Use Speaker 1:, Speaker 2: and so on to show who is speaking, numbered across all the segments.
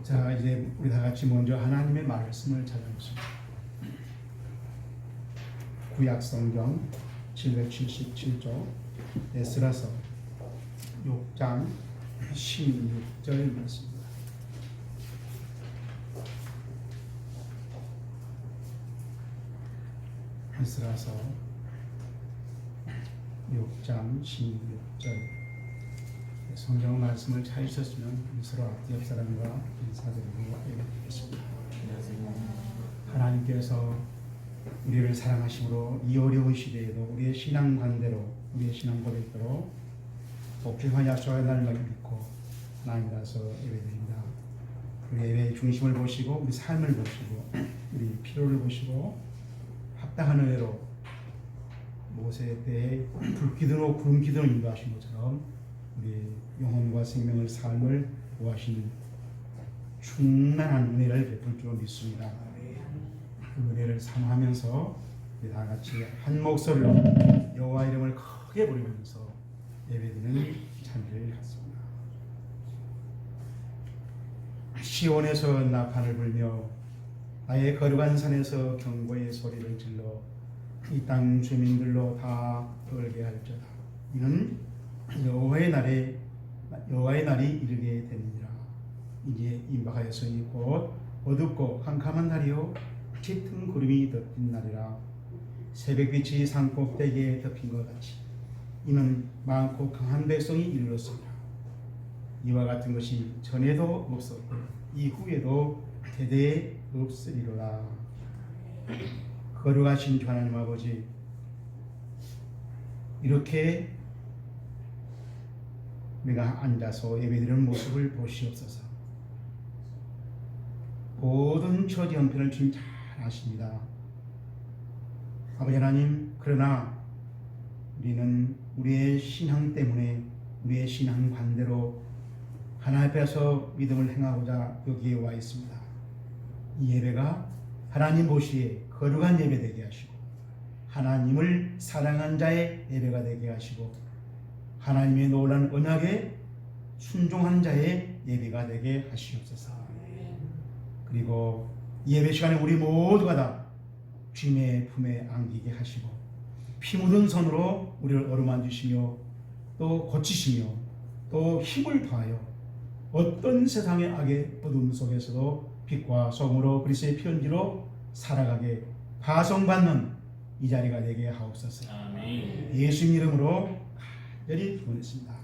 Speaker 1: 자, 이제 우리 다 같이 먼저 하나님의 말씀을 찾아보겠습니다. 구약 성경 777조 에스라서 6장 16절 말씀입니다. 에스라서 6장 16절. 성경 말씀을 찾으셨으면 서로 옆 사람과 인사드리고 예배드리겠습니다. 하나님께서 우리를 사랑하심으로 이 어려운 시대에도 우리의 신앙 관대로, 우리의 신앙 고백대로 복종하여 약속의 날을 믿고 하나님이라서 예배드립니다. 우리 예배의 중심을 보시고 우리 삶을 보시고 우리 필요를 보시고 합당한 은혜로 모세 때에 불기둥으로 구름 기둥을 인도하신 것처럼 우리 영혼과 생명을 삶을 구하시는 충만한 은혜를 베풀 줄 믿습니다. 그 은혜를 사모하면서 우리 다 같이 한 목소리로 여호와 이름을 크게 부르면서 예배드리는 찬미를 갖습니다. 시온에서 나팔을 불며 나의 거룩한 산에서 경고의 소리를 질러 이 땅 주민들로 다 떨게 할지어다. 이는 여호와의 날이 이르게 되느니라. 이제 임박하였으니 곧 어둡고 캄캄한 날이요 짙은 구름이 덮인 날이라. 새벽빛이 산꼭대기에 덮인 것 같이 이는 많고 강한 백성이 이르렀습니다. 이와 같은 것이 전에도 없었고 이후에도 대대에 없으리로라. 거룩하신 주 하나님 아버지, 이렇게 우리가 앉아서 예배드리는 모습을 보시옵소서. 모든 처지 형편을 주님 잘 아십니다. 아버지 하나님, 그러나 우리는 우리의 신앙 때문에 우리의 신앙 반대로 하나님 앞에서 믿음을 행하고자 여기에 와 있습니다. 이 예배가 하나님 보시기에 거룩한 예배 되게 하시고 하나님을 사랑한 자의 예배가 되게 하시고 하나님의 놀라운 언약에 순종한 자의 예배가 되게 하시옵소서. 그리고 예배 시간에 우리 모두가 다 주님의 품에 안기게 하시고 피 묻은 손으로 우리를 어루만지시며 또 고치시며 또 힘을 더하여 어떤 세상의 악의 어둠 속에서도 빛과 소금으로 그리스도의 피언지로 살아가게 파송받는 이 자리가 되게 하옵소서. 아멘. 예수님 이름으로 간절히 기원했습니다.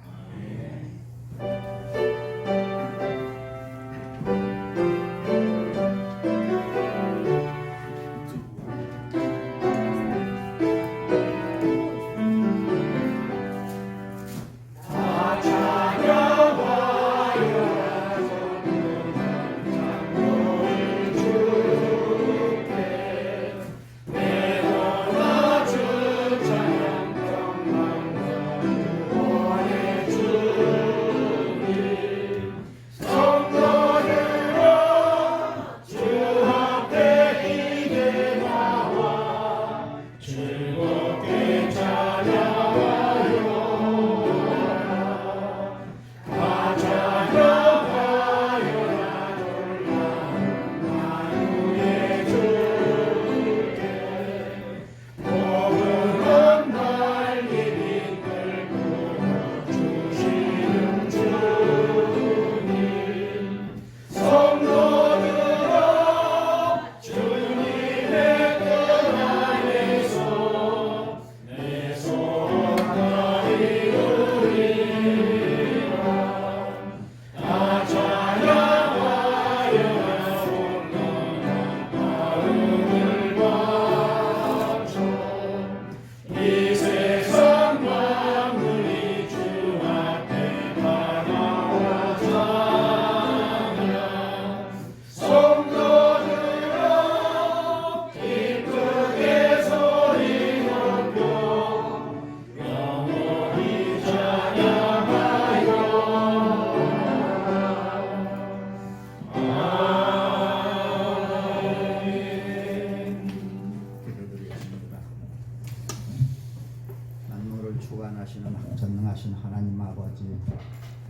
Speaker 2: 주관하시는 전능하신 하나님 아버지,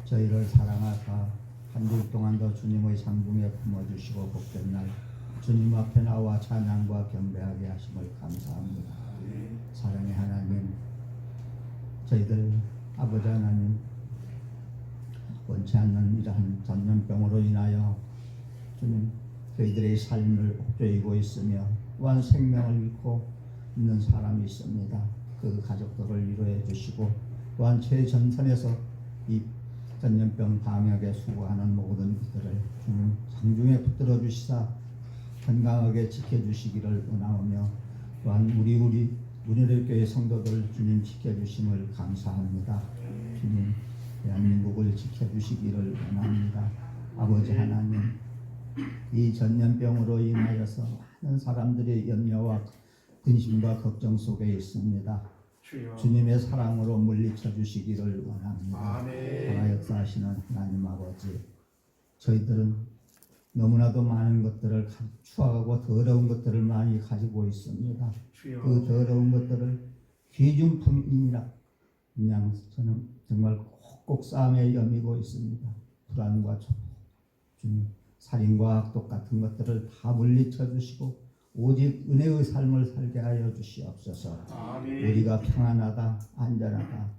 Speaker 2: 저희를 사랑하사 한 주 동안도 주님의 상중에 품어주시고 복된 날 주님 앞에 나와 찬양과 경배하게 하심을 감사합니다. 사랑의 하나님, 저희들 아버지 하나님, 원치 않는 이러한 전염병으로 인하여 주님 저희들의 삶을 옥죄이고 있으며 또한 생명을 잃고 있는 사람이 있습니다. 그 가족들을 위로해 주시고 또한 최전선에서 이 전염병 방역에 수고하는 모든 이들을 주님 상중에 붙들어 주시사 건강하게 지켜주시기를 원하오며 또한 우리 문일교회 성도들 주님 지켜주심을 감사합니다. 주님 대한민국을 지켜주시기를 원합니다. 아버지 하나님, 이 전염병으로 인하여서 많은 사람들이 염려와 근심과 걱정 속에 있습니다. 주님의 사랑으로 물리쳐 주시기를 원합니다. 살아 역사하시는 하나님 아버지, 저희들은 너무나도 많은 것들을 추억하고 더러운 것들을 많이 가지고 있습니다. 그 더러운 것들을 귀중품이라 그냥 저는 정말 꼭꼭 싸움에 여미고 있습니다. 불안과 주님, 살인과 악독 같은 것들을 다 물리쳐 주시고 오직 은혜의 삶을 살게 하여 주시옵소서. 아멘. 우리가 평안하다 안전하다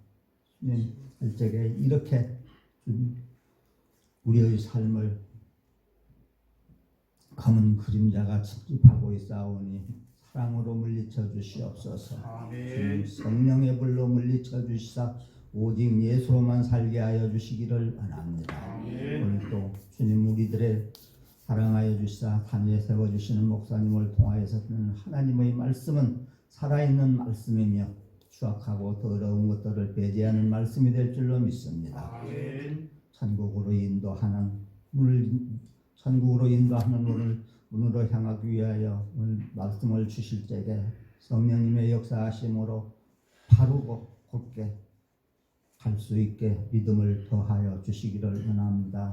Speaker 2: 주님 할 적에 이렇게 주님 우리의 삶을 검은 그림자가 침입하고 있사오니 사랑으로 물리쳐 주시옵소서. 아멘. 주님 성령의 불로 물리쳐 주시사 오직 예수로만 살게 하여 주시기를 원합니다. 아멘. 오늘도 주님 우리들의 사랑하여 주시사 단위에 세워주시는 목사님을 통하여서 듣는 하나님의 말씀은 살아있는 말씀이며 추악하고 더러운 것들을 배제하는 말씀이 될 줄로 믿습니다. 아멘. 천국으로 인도하는 문으로 향하기 위하여 오늘 말씀을 주실 때에 성령님의 역사하심으로 바르고 곧게 갈 수 있게 믿음을 더하여 주시기를 원합니다.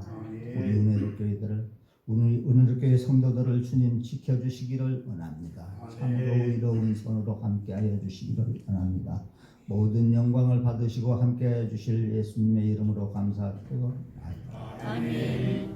Speaker 2: 우리 은혜롭교회 성도들을 주님 지켜주시기를 원합니다. 참으로 의로운 손으로 함께하여 주시기를 원합니다. 모든 영광을 받으시고 함께하여 주실 예수님의 이름으로 감사드리고 아멘.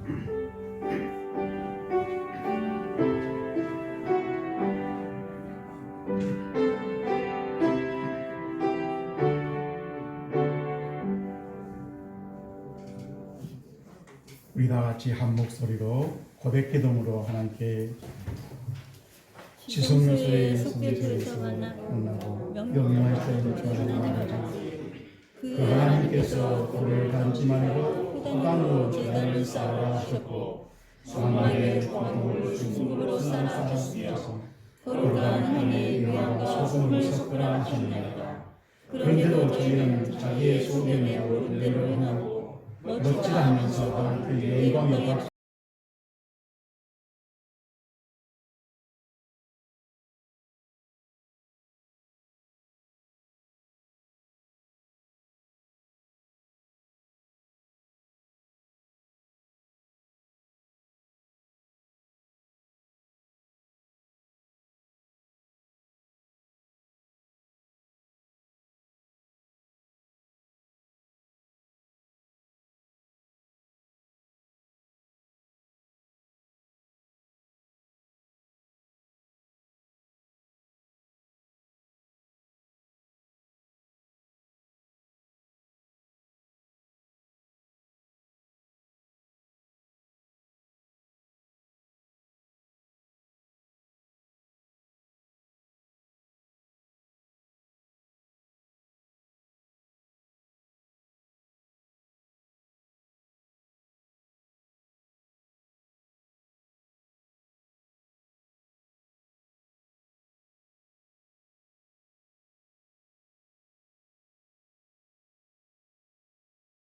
Speaker 1: 우리 다 같이 한 목소리로 고백 기도로 하나님께 지성요소의 성교에서 만나고 명령할 때를 전하나가 그 하나님께서 그를 닮지 말고 후단으로 제단을 쌓으라 하셨고 수많은 고통을 중심으로 쌓아 주시옵소서. 거룩한 한의 유황과 소금을 섞으라 하셨나이다. 그런데도 저희는 자기의 소견에 옳은 대로 행하고 멋지다 하면서 그 영광을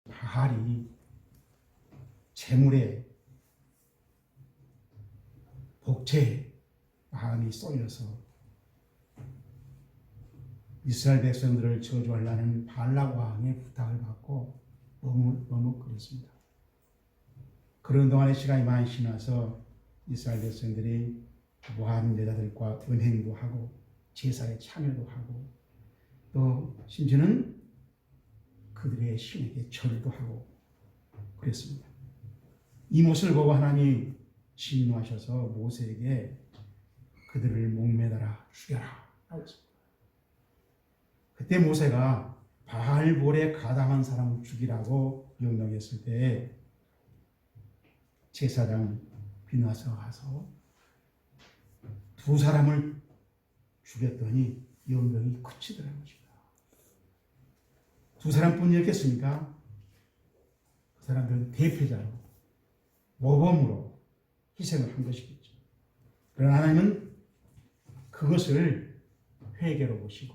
Speaker 1: 바알이 재물에 복채에 마음이 쏠려서 이스라엘 백성들을 저주하려는 바알 왕의 부탁을 받고 머뭇거렸습니다. 그런 동안에 시간이 많이 지나서 이스라엘 백성들이 모함 여자들과 은행도 하고 제사에 참여도 하고 또 심지어는 그들의 신에게 절도 하고 그랬습니다. 이 모습을 보고 하나님이 진노하셔서 모세에게 그들을 목매달아 죽여라. 그때 모세가 바알볼에 가담한 사람을 죽이라고 명령했을 때 제사장 비나스가 가서 두 사람을 죽였더니 연병이 그치더라는 것입니다. 두 사람뿐이었겠습니까? 그 사람들은 대표자로 모범으로 희생을 한 것이겠죠. 그러나 하나님은 그것을 회개로 보시고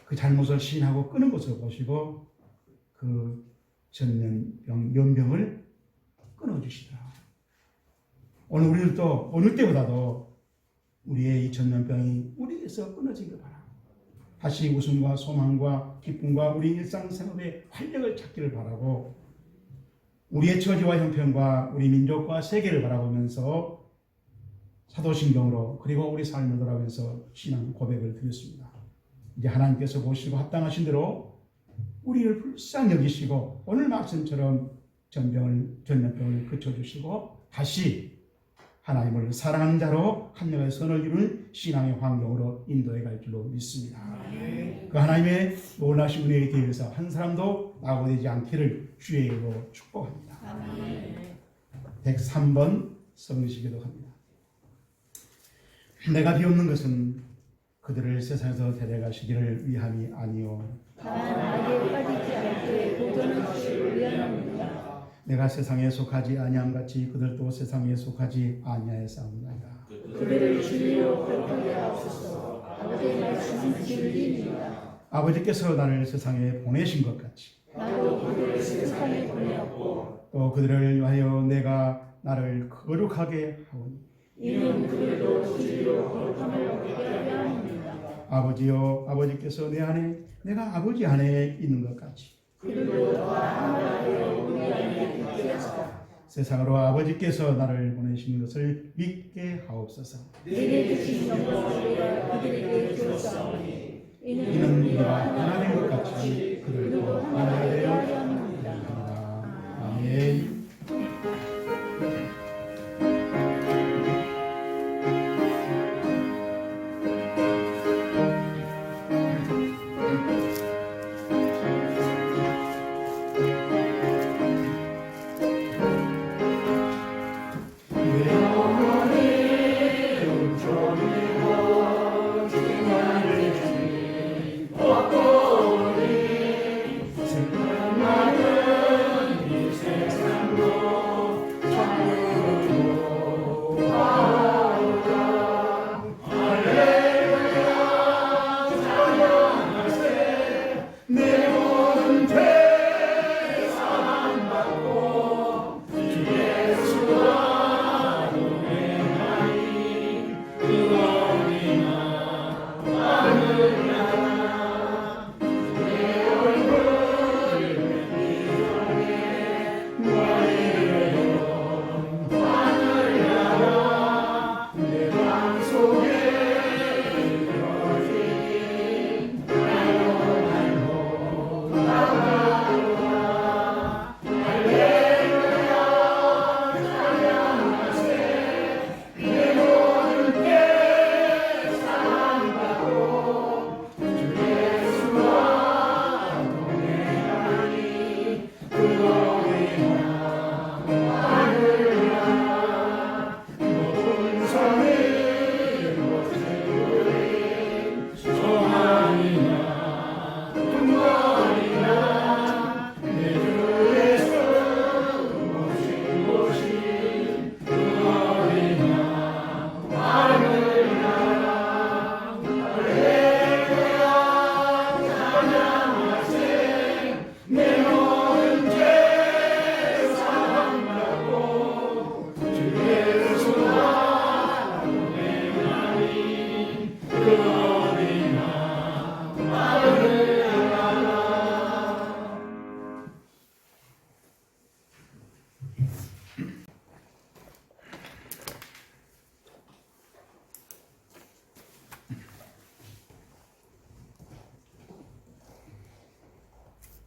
Speaker 1: 그 잘못을 시인하고 끄는 것으로 보시고 그 연병을 끊어주시더라. 오늘 우리들도 어느 때보다도 우리의 이 전염병이 우리에서 끊어지길 바랍니다. 다시 웃음과 소망과 기쁨과 우리 일상생활의 활력을 찾기를 바라고 우리의 처지와 형편과 우리 민족과 세계를 바라보면서 사도신경으로 그리고 우리 삶을 돌아보면서 신앙 고백을 드렸습니다. 이제 하나님께서 보시고 합당하신 대로 우리를 불쌍히 여기시고 오늘 말씀처럼 전염병을 그쳐주시고 다시 하나님을 사랑하는 자로 합력의 선을 이루는 신앙의 환경으로 인도해 갈 줄로 믿습니다. 그 하나님의 놀라신 은혜에 대해서 한 사람도 낙오되지 않기를 주의 이름으로 축복합니다. 103번 성리시기도 합니다. 내가 비옵는 것은 그들을 세상에서 데려가시기를 위함이 아니요
Speaker 3: 다만 악에 빠지지 않게 보존을 주시기 위함입니다.
Speaker 1: 내가 세상에 속하지 아니함 같이 그들도 세상에 속하지 아니하였사옵나이다.
Speaker 3: 그들을 진리로 거룩하게 하옵소서. 아버지의 말씀은 진리입니다.
Speaker 1: 아버지께서 나를 세상에 보내신 것 같이
Speaker 3: 나도 그들을 세상에 보내었고
Speaker 1: 또 그들을 위하여 내가 나를 거룩하게 하오니
Speaker 3: 이는 그들도 진리로 거룩함을 얻게 하려 함입니다.
Speaker 1: 아버지여 아버지께서 내 안에 내가 아버지 안에 있는 것 같이
Speaker 3: 그들도 다 하나되어 우리 안에 있게 하사
Speaker 1: 세상으로 아버지께서 나를 보내신 것을 믿게 하옵소서.
Speaker 3: 내게 주신 영광을 내가 그들에게 주었사오니
Speaker 1: 이는 우리가 하나 된 것 같이 그들도 하나 되어 합니다. 아멘.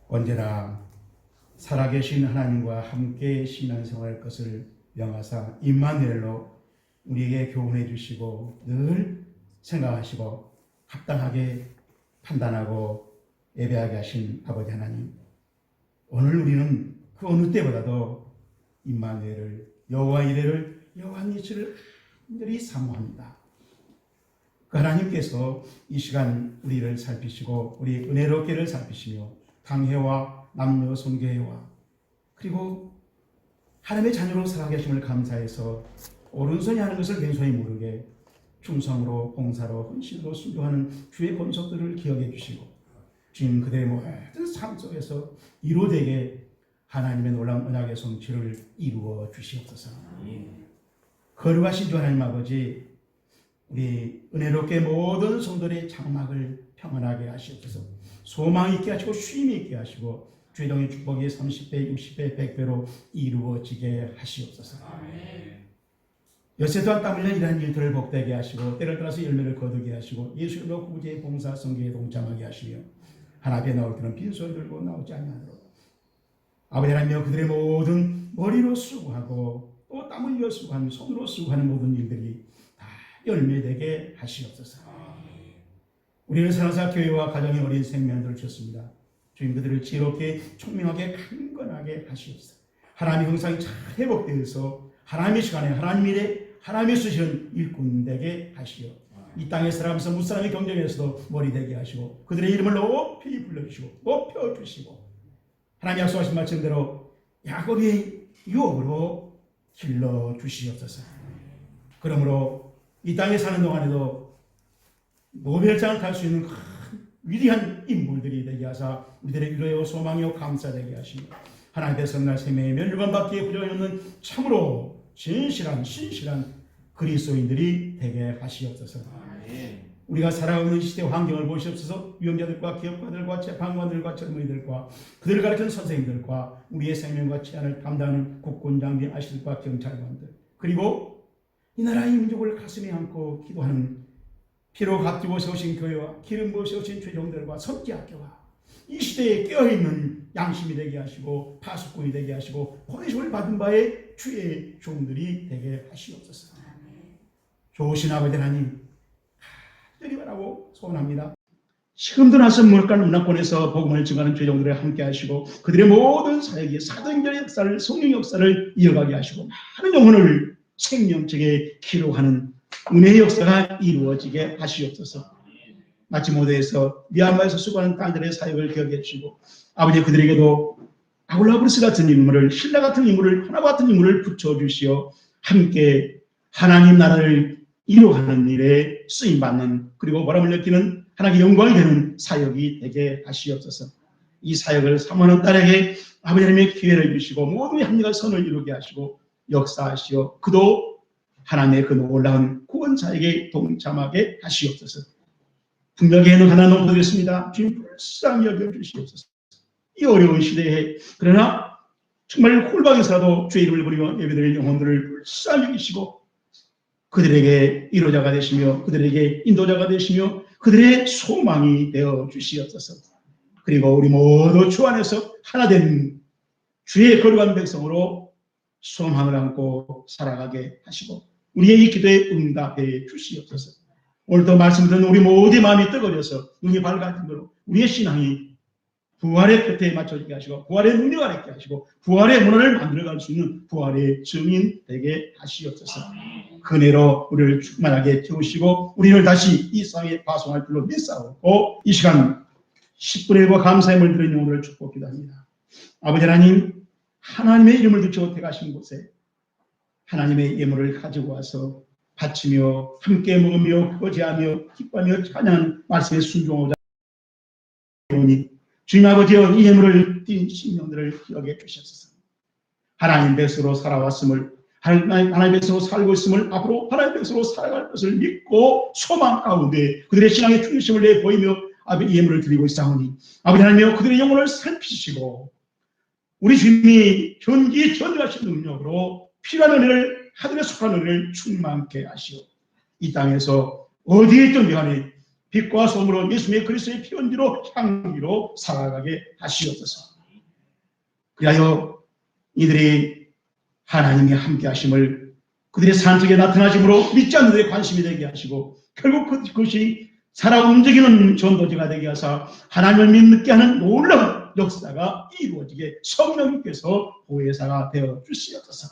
Speaker 1: 언제나 살아계신 하나님과 함께 신앙생활할 것을 명하사 임마누엘로 우리에게 교훈해 주시고 늘 생각하시고 합당하게 판단하고 예배하게 하신 아버지 하나님, 오늘 우리는 그 어느 때보다도 임마누엘을, 여호와 이레를, 여호와 니시를 간절히 사모합니다. 그 하나님께서 이 시간 우리를 살피시고 우리 은혜롭게를 살피시며 당회와 남녀 선교회와 그리고 하나님의 자녀로 살아계 하심을 감사해서 오른손이 하는 것을 왼손이 모르게 충성으로 봉사로 헌신으로 순종하는 주의 권속들을 기억해 주시고 주님 그들의 모든 삶 속에서 이루되게 하나님의 놀라운 언약의 성취를 이루어 주시옵소서. 거룩하신 주 하나님 아버지, 우리 은혜롭게 모든 성도들의 장막을 평안하게 하시옵소서. 소망 있게 하시고 쉼 있게 하시고 주의 축복이 30배, 60배, 100배로 이루어지게 하시옵소서. 여세 또한 땀 흘려 일하는 일들을 복되게 하시고 때를 따라서 열매를 거두게 하시고 예수 이름으로 구제의 봉사 성교에 동참하게 하시며 하나님께 나올 때는 빈손 들고 나오지 않도록 아버지 하나님여 그들의 모든 머리로 수고하고 또 땀 흘려 수고하는 손으로 수고하는 모든 일들이 다 열매되게 하시옵소서. 우리는 사랑사 교회와 가정의 어린 생명들을 주셨습니다. 주님 그들을 지혜롭게 총명하게 강건하게 하시옵소서. 하나님의 형상이 잘 회복되어서 하나님의 시간에 하나님 일에 하나님의 수시는 일꾼 되게 하시오. 이 땅에 살아가면서 무사람의 경쟁에서도 머리 되게 하시고 그들의 이름을 높이 불러주시고 높여주시고 하나님 약속하신 말씀대로 야곱의 유업으로 길러주시옵소서. 그러므로 이 땅에 사는 동안에도 노벨장을 탈 수 있는 큰 위대한 인물들이 되게 하사 우리들의 위로요 소망이요 감사되게 하시며 하나님의 성날 생명의 멸류관 받기에 부족이 없는 참으로 진실한 신실한 그리스도인들이 되게 하시옵소서. 우리가 살아가는 시대 환경을 보시옵소서. 위험자들과 기업가들과 재판관들과 젊은이들과 그들을 가르치는 선생님들과 우리의 생명과 치안을 담당하는 국군 장비 아시들과 경찰관들 그리고 이 나라의 민족을 가슴에 안고 기도하는 피로 값지고 세우신 교회와 기름 부어 세우신 최종들과 선지학교와 이 시대에 깨어있는 양심이 되게 하시고 파수꾼이 되게 하시고 보내심을 받은 바의 주의 종들이 되게 하시옵소서. 좋으신 아버지 하나님 간절히 바라고 소원합니다. 지금도 나서 문화권에서 복음을 증거하는 죄종들을 함께 하시고 그들의 모든 사역이 사도행전의 역사를 성령 역사를 이어가게 하시고 많은 영혼을 생명책에 기록하는 은혜의 역사가 이루어지게 하시옵소서. 마치 모두에서 미얀마에서 수고하는 딸들의 사역을 기억해 주시고 아버지 그들에게도 아굴라브루스 같은 인물을 신라 같은 인물을 하나바 같은 인물을 붙여주시어 함께 하나님 나라를 이루어가는 일에 쓰임받는 그리고 보람을 느끼는 하나님의 영광이 되는 사역이 되게 하시옵소서. 이 사역을 사모하는 딸에게 아버지 하나님의 기회를 주시고 모두의 합리가 선을 이루게 하시고 역사하시어 그도 하나님의 그 놀라운 구원사에게 동참하게 하시옵소서. 분명히는 하나 넘어드렸습니다. 주님 불쌍히 여겨주시옵소서. 이 어려운 시대에 그러나 정말 홀방에서라도 주의 이름을 부리며 예배드릴 영혼들을 불쌍히 여기시고 그들에게 인도자가 되시며 그들에게 인도자가 되시며 그들의 소망이 되어 주시옵소서. 그리고 우리 모두 주 안에서 하나된 주의 거룩한 백성으로 소망을 안고 살아가게 하시고 우리의 이 기도에 응답해 주시옵소서. 오늘도 말씀 듣는 우리 모두의 마음이 뜨거워져서 눈이 밝아진 대로 우리의 신앙이 부활의 끝에 맞춰지게 하시고 부활의 능력을 있게 하시고 부활의 문화를 만들어갈 수 있는 부활의 증인 되게 하시옵소서. 그네로 우리를 충만하게 채우시고 우리를 다시 이 사회에 파송할 줄로 믿사오고 이 시간 10분의 1과 감사함을 드리는 영혼을 축복기도 합니다. 아버지 하나님 하나님의 이름을 붙여 택하신 곳에 하나님의 예물을 가지고 와서 바치며 함께 먹으며 거제하며 기뻐하며 찬양하는 말씀에 순종하고자 하오니 주님 아버지여 이 예물을 띈 신령들을 기억해 주셨소서. 하나님 백성으로 살아왔음을 하나님 백성으로 살고 있음을 앞으로 하나님 백성으로 살아갈 것을 믿고 소망 가운데 그들의 신앙의 중심을 내보이며 이 예물을 드리고 있사오니 아버지 하나님여 그들의 영혼을 살피시고 우리 주님이 전지전능하신 능력으로 필요한 은혜를 하늘에 속한 은혜를 충만케 하시오. 이 땅에서 어디에 있든 간에 빛과 소금으로 예수님의 그리스도의 피온지로 향기로 살아가게 하시옵소서. 그리하여 이들이 하나님의 함께 하심을 그들의 삶 속에 나타나심으로 믿지 않는 데 관심이 되게 하시고 결국 그것이 살아 움직이는 전도지가 되게 하사 하나님을 믿게 하는 놀라운 역사가 이루어지게 성령님께서 보혜사가 되어 주시옵소서.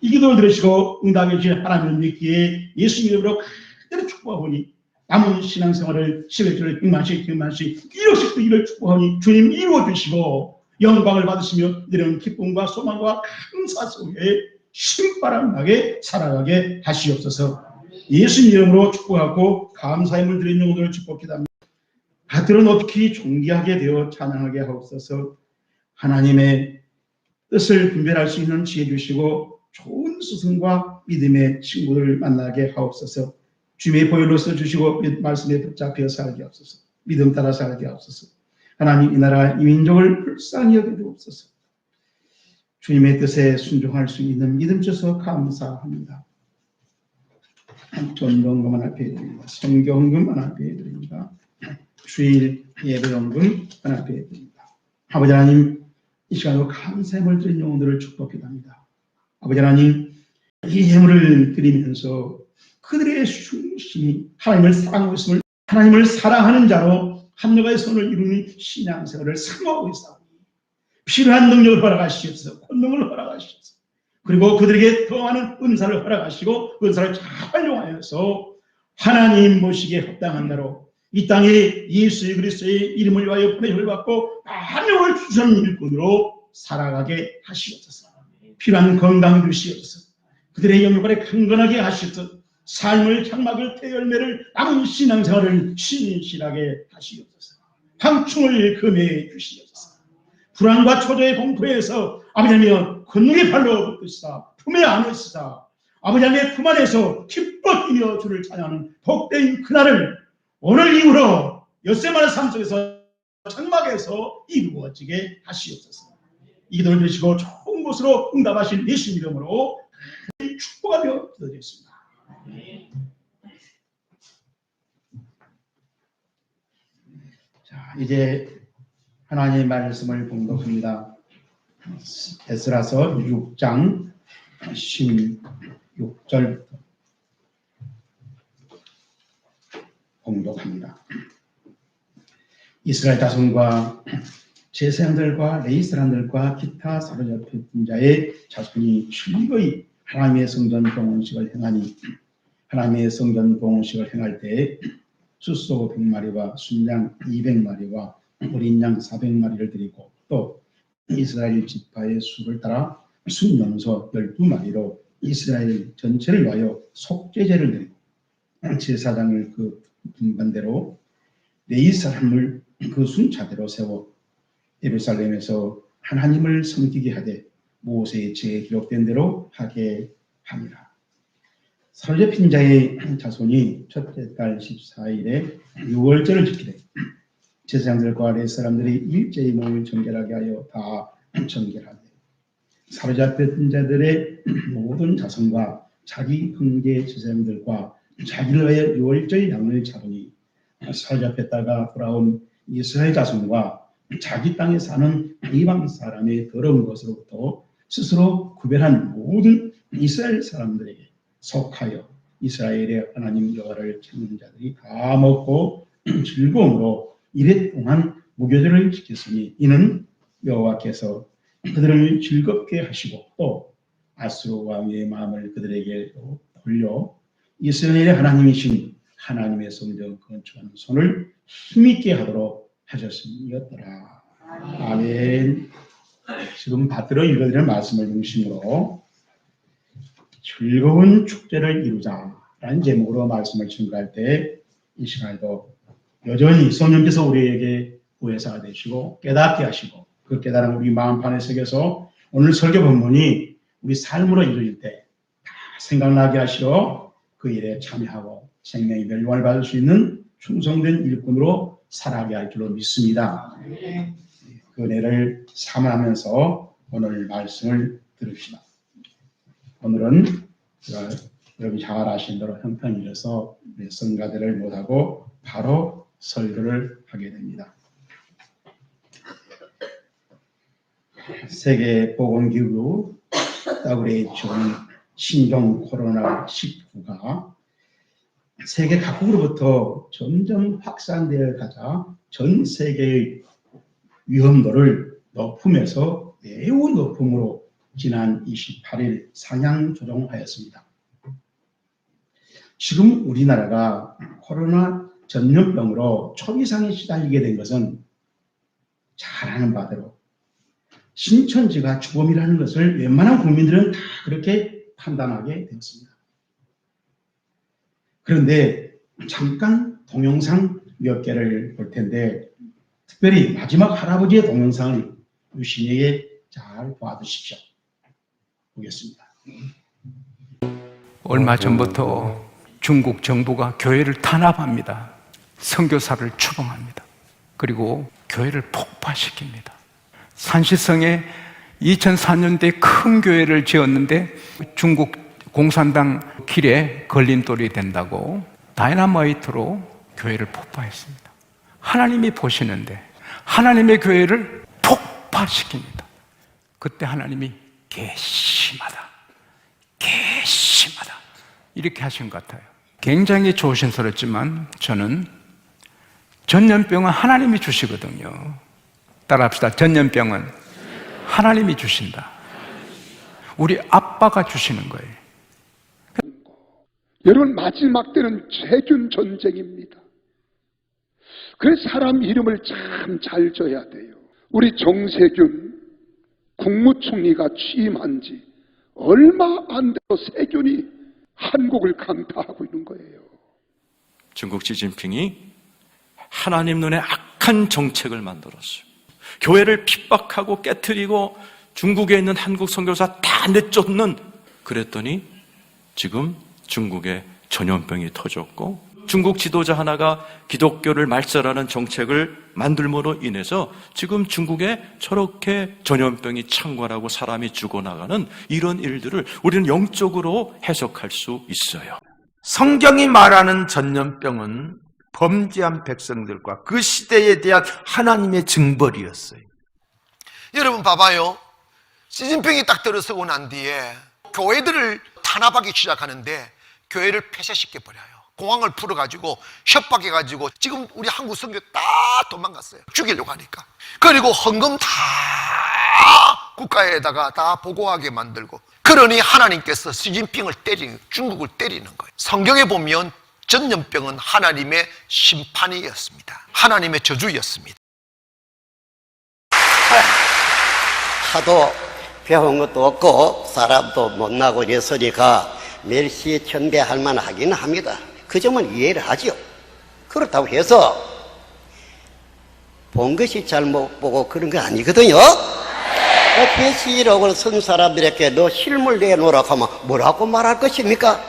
Speaker 1: 이 기도를 들으시고 응답해 주신 하나님을 믿기에 예수 이름으로 그대로 축복하오니 남은 신앙생활을 11주를 100만씩 100만씩 1억씩도 축복하니 주님 이루어 주시고 영광을 받으시며 이런 기쁨과 소망과 감사 속에 신바람 나게 살아가게 하시옵소서. 예수 이름으로 축복하고 감사의 물 드리는 오늘 축복기도합니다. 아들은 어떻게 존귀하게 되어 찬양하게 하옵소서. 하나님의 뜻을 분별할 수 있는 지혜 주시고 좋은 스승과 믿음의 친구를 만나게 하옵소서. 주님의 보혈로 써주시고 말씀에 붙잡혀 살게 하옵소서. 믿음 따라 살게 하옵소서. 하나님 이 나라 이 민족을 불쌍히 여겨주옵소서. 주님의 뜻에 순종할 수 있는 믿음 주셔서 감사합니다. 전도헌금 하나 드립니다. 성경헌금 하나 드립니다. 주일 예배헌금 하나 드립니다. 아버지 하나님 이 시간으로 감사함을 드린 영혼들을 축복합니다. 아버지 하나님 이 예물을 드리면서 그들의 중심이 하나님을 사랑하고 있음을 하나님을 사랑하는 자로 합력의 손을 이루는 신앙생활을 사모하고 있사오니 필요한 능력을 허락하시옵소서. 권능을 허락하시옵소서. 그리고 그들에게 더 많은 은사를 허락하시고 은사를 잘 활용하여서 하나님 모시기에 합당한 자로 이 땅에 예수 그리스도의 이름을 위하여 보내심을 받고 만명을 주시는 일꾼으로 살아가게 하시옵소서. 필요한 건강 주시옵소서. 그들의 영역을 강건하게 하시옵소서. 삶을 장막을 태열매를 남은 신앙생활을 신실하게 하시옵소서. 황충을 금해 주시옵소서. 불안과 초조의 공포에서 아버지님 권능의 발로 붙으시다 품에 안으시다 아버지님의 품 안에서 기뻐 뛰며 주를 찬양하는 복된 그날을 오늘 이후로 엿새만의 삶 속에서 장막에서 이루어지게 하시옵소서. 이 기도를 드시고 좋은 곳으로 응답하신 예수 이름으로 축복하며 기도드리겠습니다. 자, 이제 하나님의 말씀을 봉독합니다. 에스라서 6장 16절 봉독합니다. 이스라엘 자손과 제사장들과 레위 사람들과 기타 사로잡힌 자의 자손이 즐거이 하나님의 성전 봉헌식을 행하니 하나님의 성전 봉헌식을 행할 때에 숫소 100마리와 순양 200마리와 어린 양 400마리를 드리고 또 이스라엘 지파의 수를 따라 순염소 12마리로 이스라엘 전체를 위하여 속죄제를 드리고 제사장을 그 분반대로 레위 사람을 그 순차대로 세워 예루살렘에서 하나님을 섬기게 하되 모세의 죄에 기록된 대로 하게 하니라. 사로잡힌 자의 자손이 첫째 달 14일에 6월절을 지키되 제사장들과 레위 사람들이 일제히 몸을 정결하게 하여 다 정결하되 사로잡혔던 자들의 모든 자손과 자기 형제 제사장들과 자기를 위하여 6월절 양을 잡으니 사로잡혔다가 돌아온 이스라엘 자손과 자기 땅에 사는 이방 사람의 더러운 것으로부터 스스로 구별한 모든 이스라엘 사람들에게 속하여 이스라엘의 하나님 여호와를 찾는 자들이 다 먹고 즐거움으로 이래 동안 무교절을 지켰으니 이는 여호와께서 그들을 즐겁게 하시고 또 아수르 왕의 마음을 그들에게 돌려 이스라엘의 하나님이신 하나님의 성전 건축하는 손을 힘있게 하도록 하셨음이었더라. 아멘. 지금 받들어 읽어드리는 말씀을 중심으로 즐거운 축제를 이루자라는 제목으로 말씀을 증거할 때 이 시간에도 여전히 성령께서 우리에게 보혜사가 되시고 깨닫게 하시고 그 깨달은 우리 마음판에 새겨서 오늘 설교 본문이 우리 삶으로 이루어질 때 다 생각나게 하시어 그 일에 참여하고 생명의 멸관을 받을 수 있는 충성된 일꾼으로 살아가게 할 줄로 믿습니다. 그 은혜를 삼하면서 오늘 말씀을 들읍시다. 오늘은 여러분이 잘 아시는 대로 형편이라서 성가대를 못하고 바로 설교를 하게 됩니다. 세계보건기구 WHO는 신종 코로나19가 세계 각국으로부터 점점 확산되어 가자 전 세계의 위험도를 높음에서 매우 높음으로 지난 28일 상향 조정하였습니다. 지금 우리나라가 코로나 전염병으로 초기상에 시달리게 된 것은 잘 아는 바대로 신천지가 주범이라는 것을 웬만한 국민들은 다 그렇게 판단하게 되었습니다. 그런데 잠깐 동영상 몇 개를 볼 텐데 특별히 마지막 할아버지의 동영상을 유신에게 잘 봐주십시오. 보겠습니다.
Speaker 4: 얼마 전부터 중국 정부가 교회를 탄압합니다. 선교사를 추방합니다. 그리고 교회를 폭파시킵니다. 산시성에 2004년도에 큰 교회를 지었는데 중국 공산당 길에 걸림돌이 된다고 다이너마이트로 교회를 폭파했습니다. 하나님이 보시는데 하나님의 교회를 폭파시킵니다. 그때 하나님이 괘씸하다. 괘씸하다. 이렇게 하신 것 같아요. 굉장히 조심스럽지만 저는 전염병은 하나님이 주시거든요. 따라합시다. 전염병은 하나님이 주신다. 우리 아빠가 주시는 거예요.
Speaker 5: 여러분, 마지막 때는 세균 전쟁입니다. 그래서 사람 이름을 참 잘 줘야 돼요. 우리 정세균 국무총리가 취임한 지 얼마 안 돼서 세균이 한국을 강타하고 있는 거예요.
Speaker 6: 중국 시진핑이 하나님 눈에 악한 정책을 만들었어요. 교회를 핍박하고 깨트리고 중국에 있는 한국 선교사 다 내쫓는, 그랬더니 지금 중국에 전염병이 터졌고 중국 지도자 하나가 기독교를 말살하는 정책을 만들므로 인해서 지금 중국에 저렇게 전염병이 창궐하고 사람이 죽어나가는 이런 일들을 우리는 영적으로 해석할 수 있어요.
Speaker 7: 성경이 말하는 전염병은 범죄한 백성들과 그 시대에 대한 하나님의 징벌이었어요.
Speaker 8: 여러분 봐봐요. 시진핑이 딱 들어서고 난 뒤에 교회들을 탄압하기 시작하는데 교회를 폐쇄시켜버려요. 공항을 풀어가지고 협박해가지고 지금 우리 한국 선교 다 도망갔어요. 죽이려고 하니까. 그리고 헌금 다 국가에다가 다 보고하게 만들고, 그러니 하나님께서 시진핑을 때리는, 중국을 때리는 거예요. 성경에 보면 전염병은 하나님의 심판이었습니다. 하나님의 저주였습니다.
Speaker 9: 하도 배운 것도 없고 사람도 못나고 이랬으니까 멸시천대할 만하기는 합니다. 그 점은 이해를 하죠. 그렇다고 해서 본 것이 잘못 보고 그런 거 아니거든요. 계시록을 쓴 사람들에게 너 실물 내놓으라고 하면 뭐라고 말할 것입니까?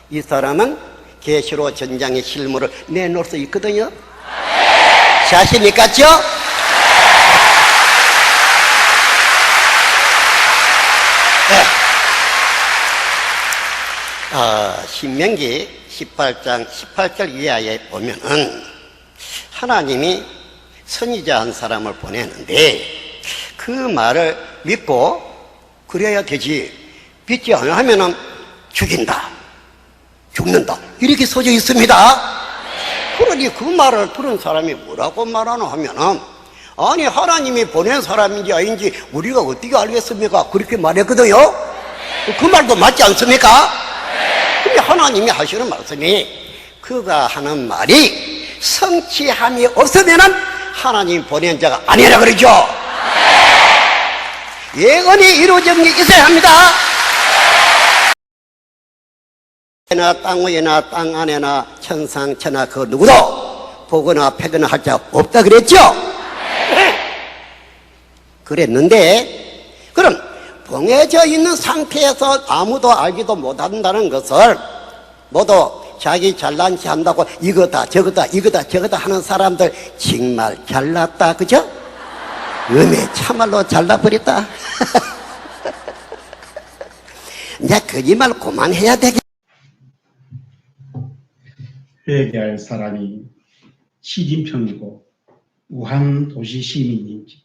Speaker 9: 이 사람은 계시록 전장의 실물을 내놓을 수 있거든요. 자신 있겠죠? 신명기 18장 18절 이하에 보면은 하나님이 선지자 한 사람을 보내는데 그 말을 믿고 그래야 되지, 믿지 않으면 하면은 죽인다, 죽는다, 이렇게 써져 있습니다. 그러니 그 말을 들은 사람이 뭐라고 말하나 하면은, 아니 하나님이 보낸 사람인지 아닌지 우리가 어떻게 알겠습니까? 그렇게 말했거든요. 그 말도 맞지 않습니까? 근데 하나님이 하시는 말씀이, 그가 하는 말이 성취함이 없으면은 하나님 보낸 자가 아니라 그러죠. 예언이 이루어진 게 있어야 합니다. 땅 위에나 땅 안에나 천상천하 그 누구도 보거나 패거나 할 자 없다 그랬죠. 그랬는데, 그럼 봉해져 있는 상태에서 아무도 알지도 못한다는 것을 모두 자기 잘난 체 한다고 이거다 저거다 이거다 저거다 하는 사람들 정말 잘났다, 그죠? 음에 참말로 잘나버렸다. 이제 거짓말 그만해야 되겠다.
Speaker 1: 회개할 사람이 시진핑이고 우한 도시 시민인지,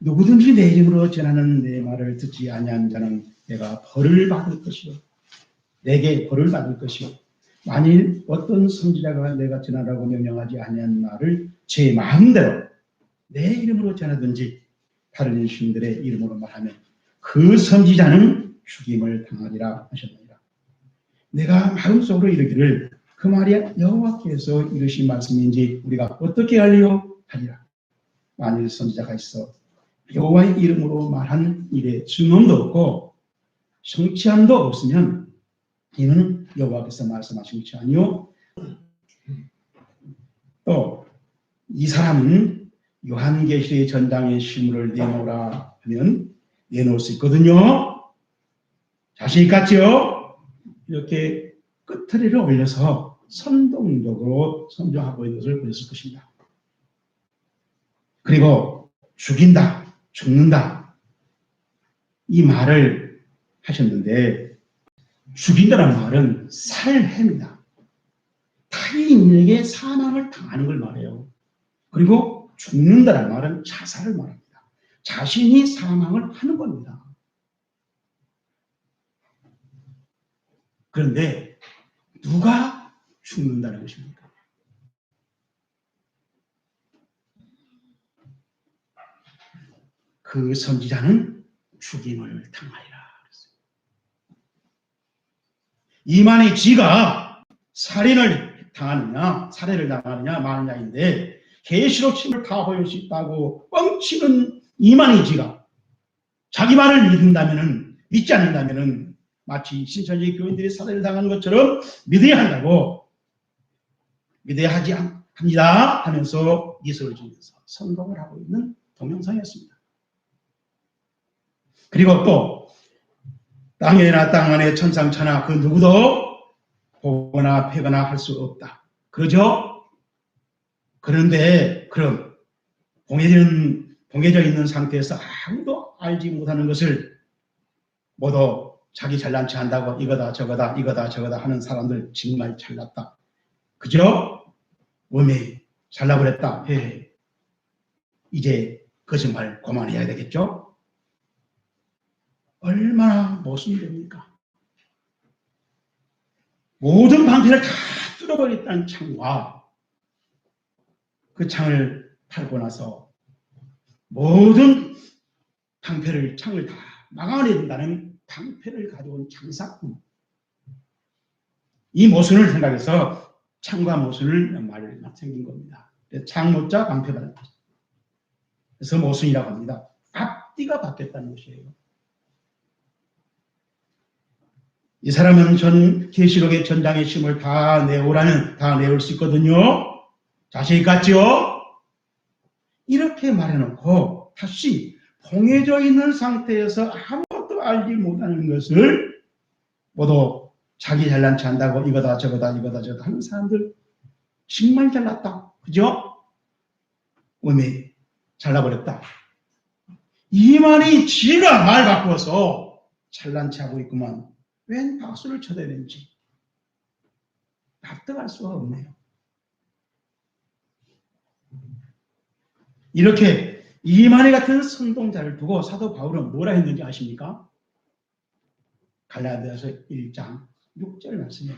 Speaker 1: 누구든지 내 이름으로 전하는 내 말을 듣지 아니한 자는 내가 벌을 받을 것이요 내게 벌을 받을 것이요 만일 어떤 선지자가 내가 전하라고 명령하지 아니한 말을 제 마음대로 내 이름으로 전하든지 다른 신들의 이름으로 말하면 그 선지자는 죽임을 당하리라 하셨느니라. 내가 마음속으로 이르기를 그 말이 여호와께서 이르신 말씀인지 우리가 어떻게 알리요 하리라. 만일 선지자가 있어 여호와의 이름으로 말한 일에 증언도 없고 성취함도 없으면 이는 여호와께서 말씀하신 것이 아니요 또 이 사람은 요한계시의 전장의 시물을 내놓으라 하면 내놓을 수 있거든요. 자신 있겠죠? 이렇게 끄트리를 올려서 선동적으로 선정하고 있는 것을 보였을 것입니다. 그리고 죽는다 이 말을 하셨는데 죽인다는 말은 살해입니다. 타인에게 사망을 당하는 걸 말해요. 그리고 죽는다는 말은 자살을 말합니다. 자신이 사망을 하는 겁니다. 그런데 누가 죽는다는 것입니까? 그 선지자는 죽임을 당하리라. 이만희 지가 살해를 당하느냐 마느냐인데 계시록 침을 다 보일 수 있다고 뻥치는 이만희 지가 자기 말을 믿지 않는다면은 마치 신천지 교인들이 살해를 당하는 것처럼 믿어야 한다고 믿어야 합니다 하면서 미소를 지으면서 선동을 하고 있는 동영상이었습니다. 그리고 또 땅에나 땅 안에 천상천하 그 누구도 보거나 패거나 할 수 없다. 그러죠? 그런데 그럼 봉해져 있는 상태에서 아무도 알지 못하는 것을 모두 자기 잘난 체 한다고 이거다 저거다 하는 사람들 정말 잘났다. 그죠? 몸이 잘나버렸다. 이제 거짓말 그만해야 되겠죠? 얼마나 모순됩니까? 모든 방패를 다 뚫어버렸다는 창과 그 창을 팔고 나서 모든 창을 다 막아내야 된다는 방패를 가져온 장사꾼. 이 모순을 생각해서 창과 모순을 말을 생긴 겁니다. 창모자 방패가 그래서 모순이라고 합니다. 앞뒤가 바뀌었다는 것이에요. 이 사람은 계시록의 전장의 심을 다 내올 수 있거든요. 자신 있겠죠? 이렇게 말해놓고 다시 봉해져 있는 상태에서 아무것도 알지 못하는 것을 모두 자기 잘난 체 한다고 이거다 저거다 하는 사람들 정말 잘났다. 그죠? 음이 잘나버렸다. 이만희 지가 말 바꿔서 잘난 체 하고 있구만. 웬 박수를 쳐야 되는지 납득할 수가 없네요. 이렇게 이만희 같은 선동자를 두고 사도 바울은 뭐라 했는지 아십니까? 갈라디아서 1장 6절 말씀에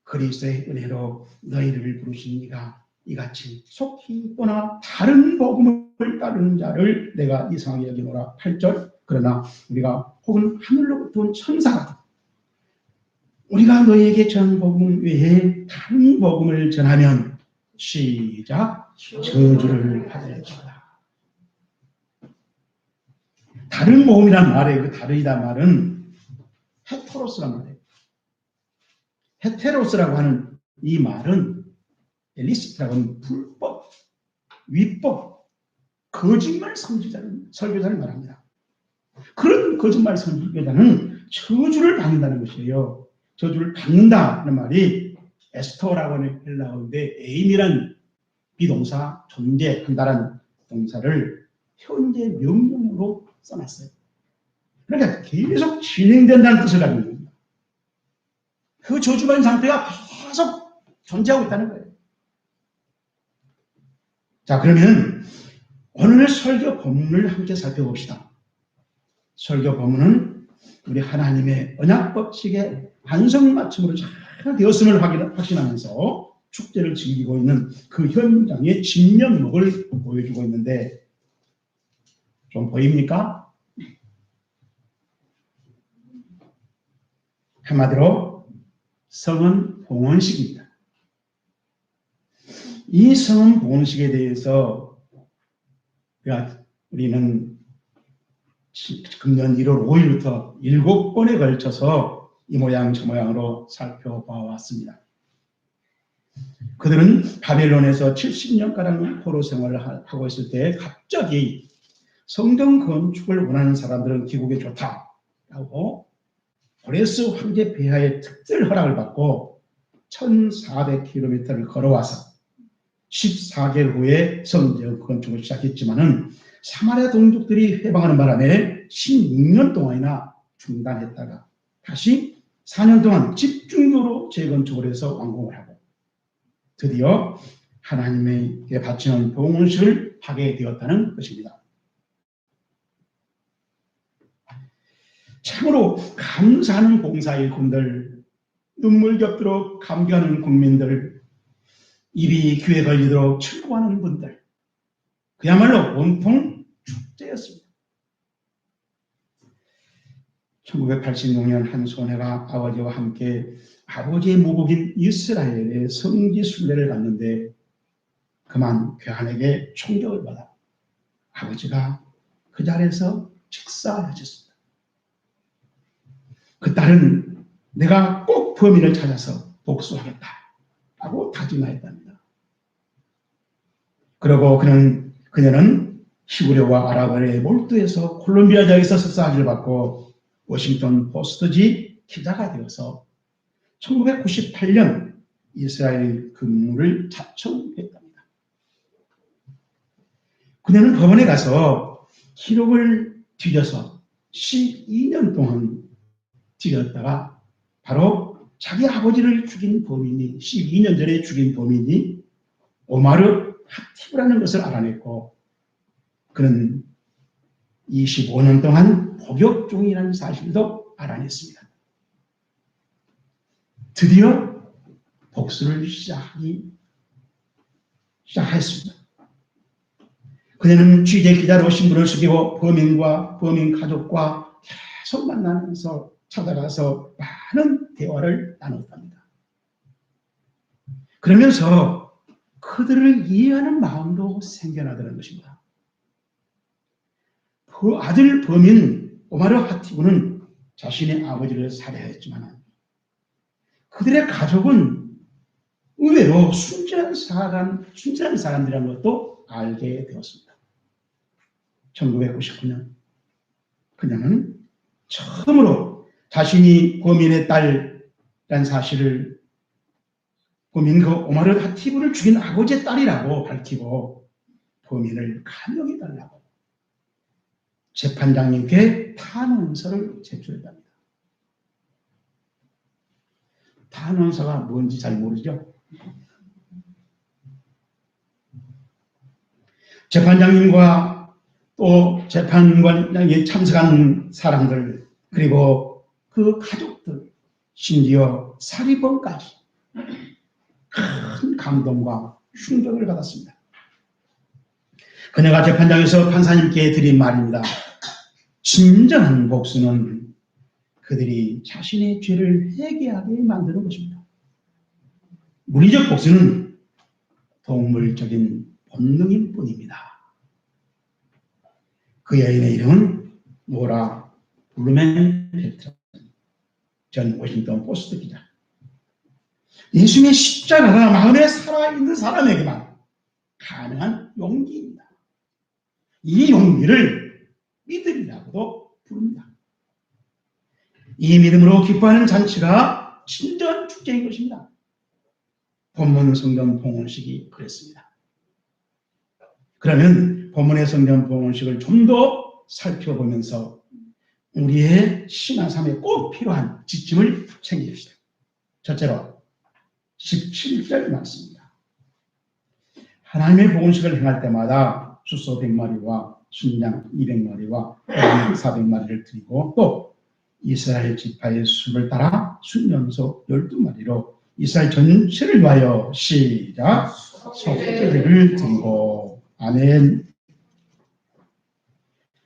Speaker 1: 그리스도의 은혜로 너희를 부르신 이가 이같이 속히 떠나 다른 복음을 따르는 자를 내가 이상하게 여기노라. 8절 그러나 우리가 혹은 하늘로부터 온 천사가 우리가 너희에게 전 복음 외에 다른 복음을 전하면 시작 저주를 받을지어다. 다른 복음이란 말에 그 다르다 말은 헤테로스란 말이에요. 헤테로스라고 하는 이 말은 엘리스트라고 하는 불법, 위법, 거짓말 설교자를 말합니다. 그런 거짓말 설교자는 저주를 받는다는 것이에요. 저주를 받는다는 말이 에스토라고 하는 헬라어인데 에임이란 비동사, 존재한다는 동사를 현재 명령으로 써놨어요. 그러니까 계속 진행된다는 뜻을 가지고 있는 겁니다. 그 저주받은 상태가 계속 존재하고 있다는 거예요. 자, 그러면 오늘 설교 본문을 함께 살펴봅시다. 설교 본문은 우리 하나님의 언약 법칙의 안성맞춤으로 잘 되었음을 확신하면서 축제를 즐기고 있는 그 현장의 진면목을 보여주고 있는데 좀 보입니까? 한마디로 성은 봉헌식입니다. 이 성은 봉헌식에 대해서 우리는 금년 1월 5일부터 7번에 걸쳐서 이 모양 저 모양으로 살펴봐왔습니다. 그들은 바벨론에서 70년가량 포로 생활을 하고 있을 때 갑자기 성전 건축을 원하는 사람들은 귀국에 좋다라고 고레스 황제 폐하의 특별 허락을 받고 1400km를 걸어와서 14개월 후에 성전 건축을 시작했지만은 사마리아 동족들이 해방하는 바람에 16년 동안이나 중단했다가 다시 4년 동안 집중적으로 재건축을 해서 완공을 하고 드디어 하나님에게 바치는 봉헌식을 하게 되었다는 것입니다. 참으로 감사하는 봉사일꾼들, 눈물 겹도록 감격하는 국민들, 입이 귀에 걸리도록 즐거워하는 분들, 그야말로 온통 축제였습니다. 1986년 한 소녀가 아버지와 함께 아버지의 모국인 이스라엘의 성지 순례를 갔는데 그만 괴한에게 총격을 받아 아버지가 그 자리에서 직사하셨습니다. 그 딸은 내가 꼭 범인을 찾아서 복수하겠다라고 다짐하였답니다. 그리고 그녀는 히브리어와 아랍어에 몰두해서 콜롬비아 대학에서 석사학위를 받고 워싱턴 포스트지 기자가 되어서 1998년 이스라엘 근무를 자청했답니다. 그녀는 법원에 가서 기록을 뒤져서 12년 동안 뒤졌다가 바로 자기 아버지를 죽인 범인이 12년 전에 죽인 범인이 오마르 하티브라는 것을 알아냈고 그는 25년 동안 복역 중이라는 사실도 알아냈습니다. 드디어 복수를 시작했습니다. 그녀는 취재 기자로 신분을 숨기고 범인과 범인 가족과 계속 만나면서 찾아가서 많은 대화를 나눴답니다. 그러면서 그들을 이해하는 마음도 생겨나더라는 것입니다. 그 아들 범인 오마르 하티브는 자신의 아버지를 살해했지만 그들의 가족은 의외로 순진한 사람들이라는 것도 알게 되었습니다. 1999년 그녀는 처음으로 자신이 범인의 딸이라는 사실을 범인 그 오마르 하티브를 죽인 아버지의 딸이라고 밝히고 범인을 감형해달라고 재판장님께 탄원서를 제출했답니다. 탄원서가 뭔지 잘 모르죠? 재판장님과 또 재판관에 참석한 사람들 그리고 그 가족들 심지어 사리범까지 큰 감동과 충격을 받았습니다. 그녀가 재판장에서 판사님께 드린 말입니다. 진정한 복수는 그들이 자신의 죄를 회개하게 만드는 것입니다. 물리적 복수는 동물적인 본능일 뿐입니다. 그 여인의 이름은 노라 블루멘펠트 전 워싱턴 포스트 기자. 예수님의 십자가가 마음에 살아있는 사람에게만 가능한 용기입니다. 이 용기를 믿음이라고도 부릅니다. 이 믿음으로 기뻐하는 잔치가 진정한 축제인 것입니다. 본문 성전 봉헌식이 그랬습니다. 그러면 본문의 성전 봉헌식을 좀 더 살펴보면서 우리의 신앙 삶에 꼭 필요한 지침을 챙깁시다. 첫째로 17절 말씀입니다. 하나님의 봉헌식을 행할 때마다 수소 100마리와 순양 200마리와 양 400마리를 드리고 또 이스라엘 지파의 수를 따라 순염소 12마리로 이스라엘 전체를 위하여 시작 속죄제를 드리고 아멘.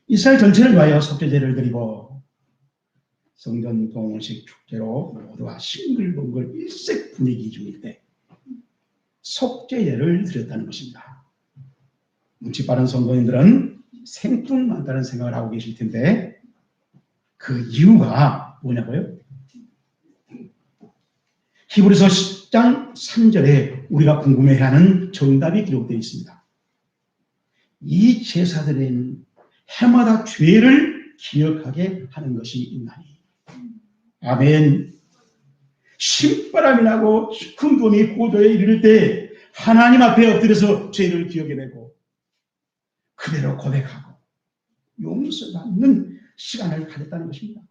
Speaker 1: 이스라엘 전체를 위하여 속죄제를 드리고 성전 동식 축제로 모두가 싱글벙글 일색 분위기 중일 때 속죄제를 드렸다는 것입니다. 눈치 빠른 성도님들은 생뚱맞다는 생각을 하고 계실 텐데 그 이유가 뭐냐고요? 히브리서 10장 3절에 우리가 궁금해하는 정답이 기록되어 있습니다. 이 제사들은 해마다 죄를 기억하게 하는 것이 있나니. 아멘. 신바람이 나고 금금이 고도에 이르를 때 하나님 앞에 엎드려서 죄를 기억해내고 그대로 고백하고 용서받는 시간을 가졌다는 것입니다.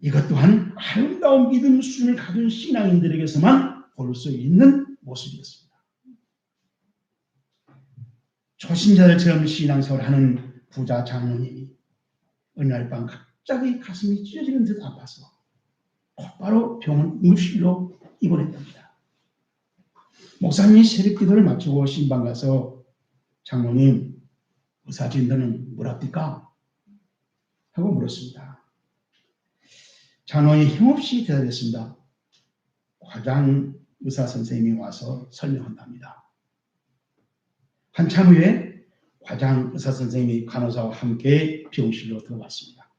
Speaker 1: 이것 또한 아름다운 믿음 수준을 가진 신앙인들에게서만 볼 수 있는 모습이었습니다. 초신자들처럼 신앙생활을 하는 부자 장로님이 어느 날 밤 갑자기 가슴이 찢어지는 듯 아파서 곧바로 병원 응급실로 입원했답니다. 목사님이 새벽 기도를 마치고 신방 가서 장로님 의사 진단은 뭐랍니까? 하고 물었습니다. 장로님이 힘없이 대답했습니다. 과장 의사 선생님이 와서 설명한답니다. 한참 후에 과장 의사 선생님이 간호사와 함께 병실로 들어왔습니다.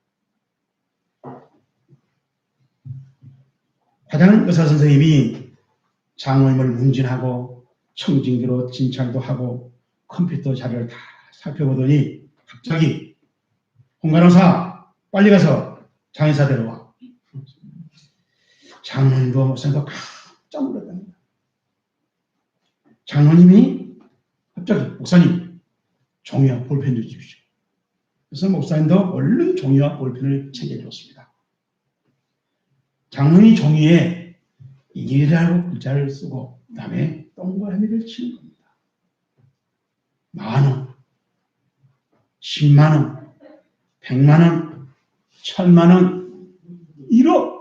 Speaker 1: 과장 의사 선생님이 장로님을 문진하고 청진기로 진찰도 하고 컴퓨터 자료를 다 살펴보더니 갑자기 홍 간호사 빨리 가서 장 의사 데려와. 장로님도 목사님도 깜짝 놀랐답니다. 장로님이 갑자기 목사님 종이와 볼펜 주십시오. 그래서 목사님도 얼른 종이와 볼펜을 챙겨줬습니다. 장로님이 종이에 1이라고 글자를 쓰고 그 다음에 동그라미를 치는 겁니다. 10,000원, 100,000원, 100,000원, 1,000,000원, 1억.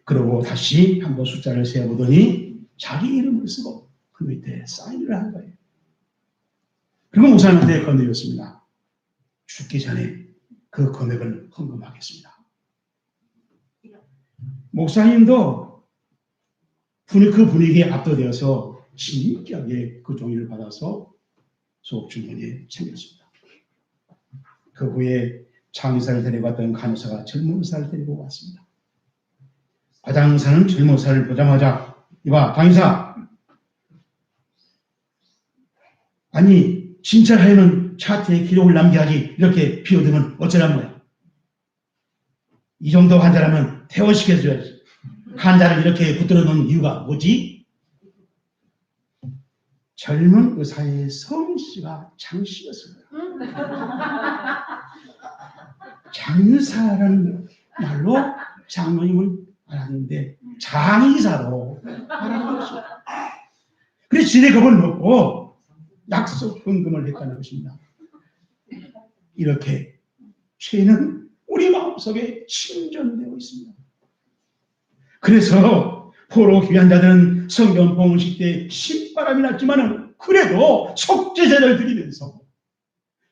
Speaker 1: 그리고 다시 한번 숫자를 세어보더니 자기 이름을 쓰고 그 밑에 사인을 한 거예요. 그리고 목사님한테 건네줬습니다. 죽기 전에 그 금액을 헌금하겠습니다. 목사님도 그 분위기에 압도되어서 진지하게 그 종이를 받아서 수업 주머니에 챙겼습니다. 그 후에 장의사를 데려갔던 간호사가 젊은 의사를 데리고 왔습니다. 과장 의사는 젊은 의사를 보자마자 이봐 장의사, 아니 진찰하려면 차트에 기록을 남겨야지 이렇게 비워두면 어쩌란 거야. 이 정도 환자라면 퇴원시켜줘야지. 환자를 이렇게 붙들어 놓은 이유가 뭐지? 젊은 의사의 성씨가 장씨였어요. 장의사라는 말로 장로님을 알았는데 장의사로 알았는 것이죠. 그래서 지네 겁을 먹고 약속 헌금을 했다는 것입니다. 이렇게 죄는 우리 마음속에 침전되어 있습니다. 그래서 포로 귀한 자들은 성경 봉헌식 때 신바람이 났지만 그래도 속죄제를 드리면서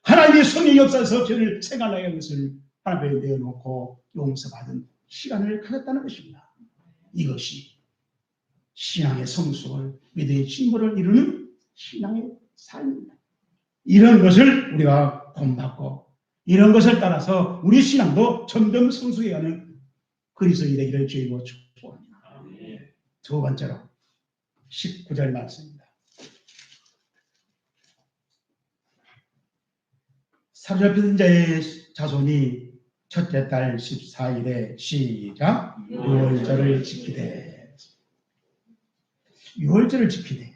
Speaker 1: 하나님의 성령 역사에서 죄를 생각하게 하는 것을 하나님 앞에 내어놓고 용서받은 시간을 가졌다는 것입니다. 이것이 신앙의 성숙을, 믿음의 진보를 이루는 신앙의 삶입니다. 이런 것을 우리가 본받고 이런 것을 따라서 우리 신앙도 점점 성숙해가는 그리스도인이 되기를 주의로 축복합니다. 두 번째로 19절 말씀입니다. 사로잡힌 자의 자손이 첫째 달 14일에 시작 유월절을 지키되. 유월절을 지키되.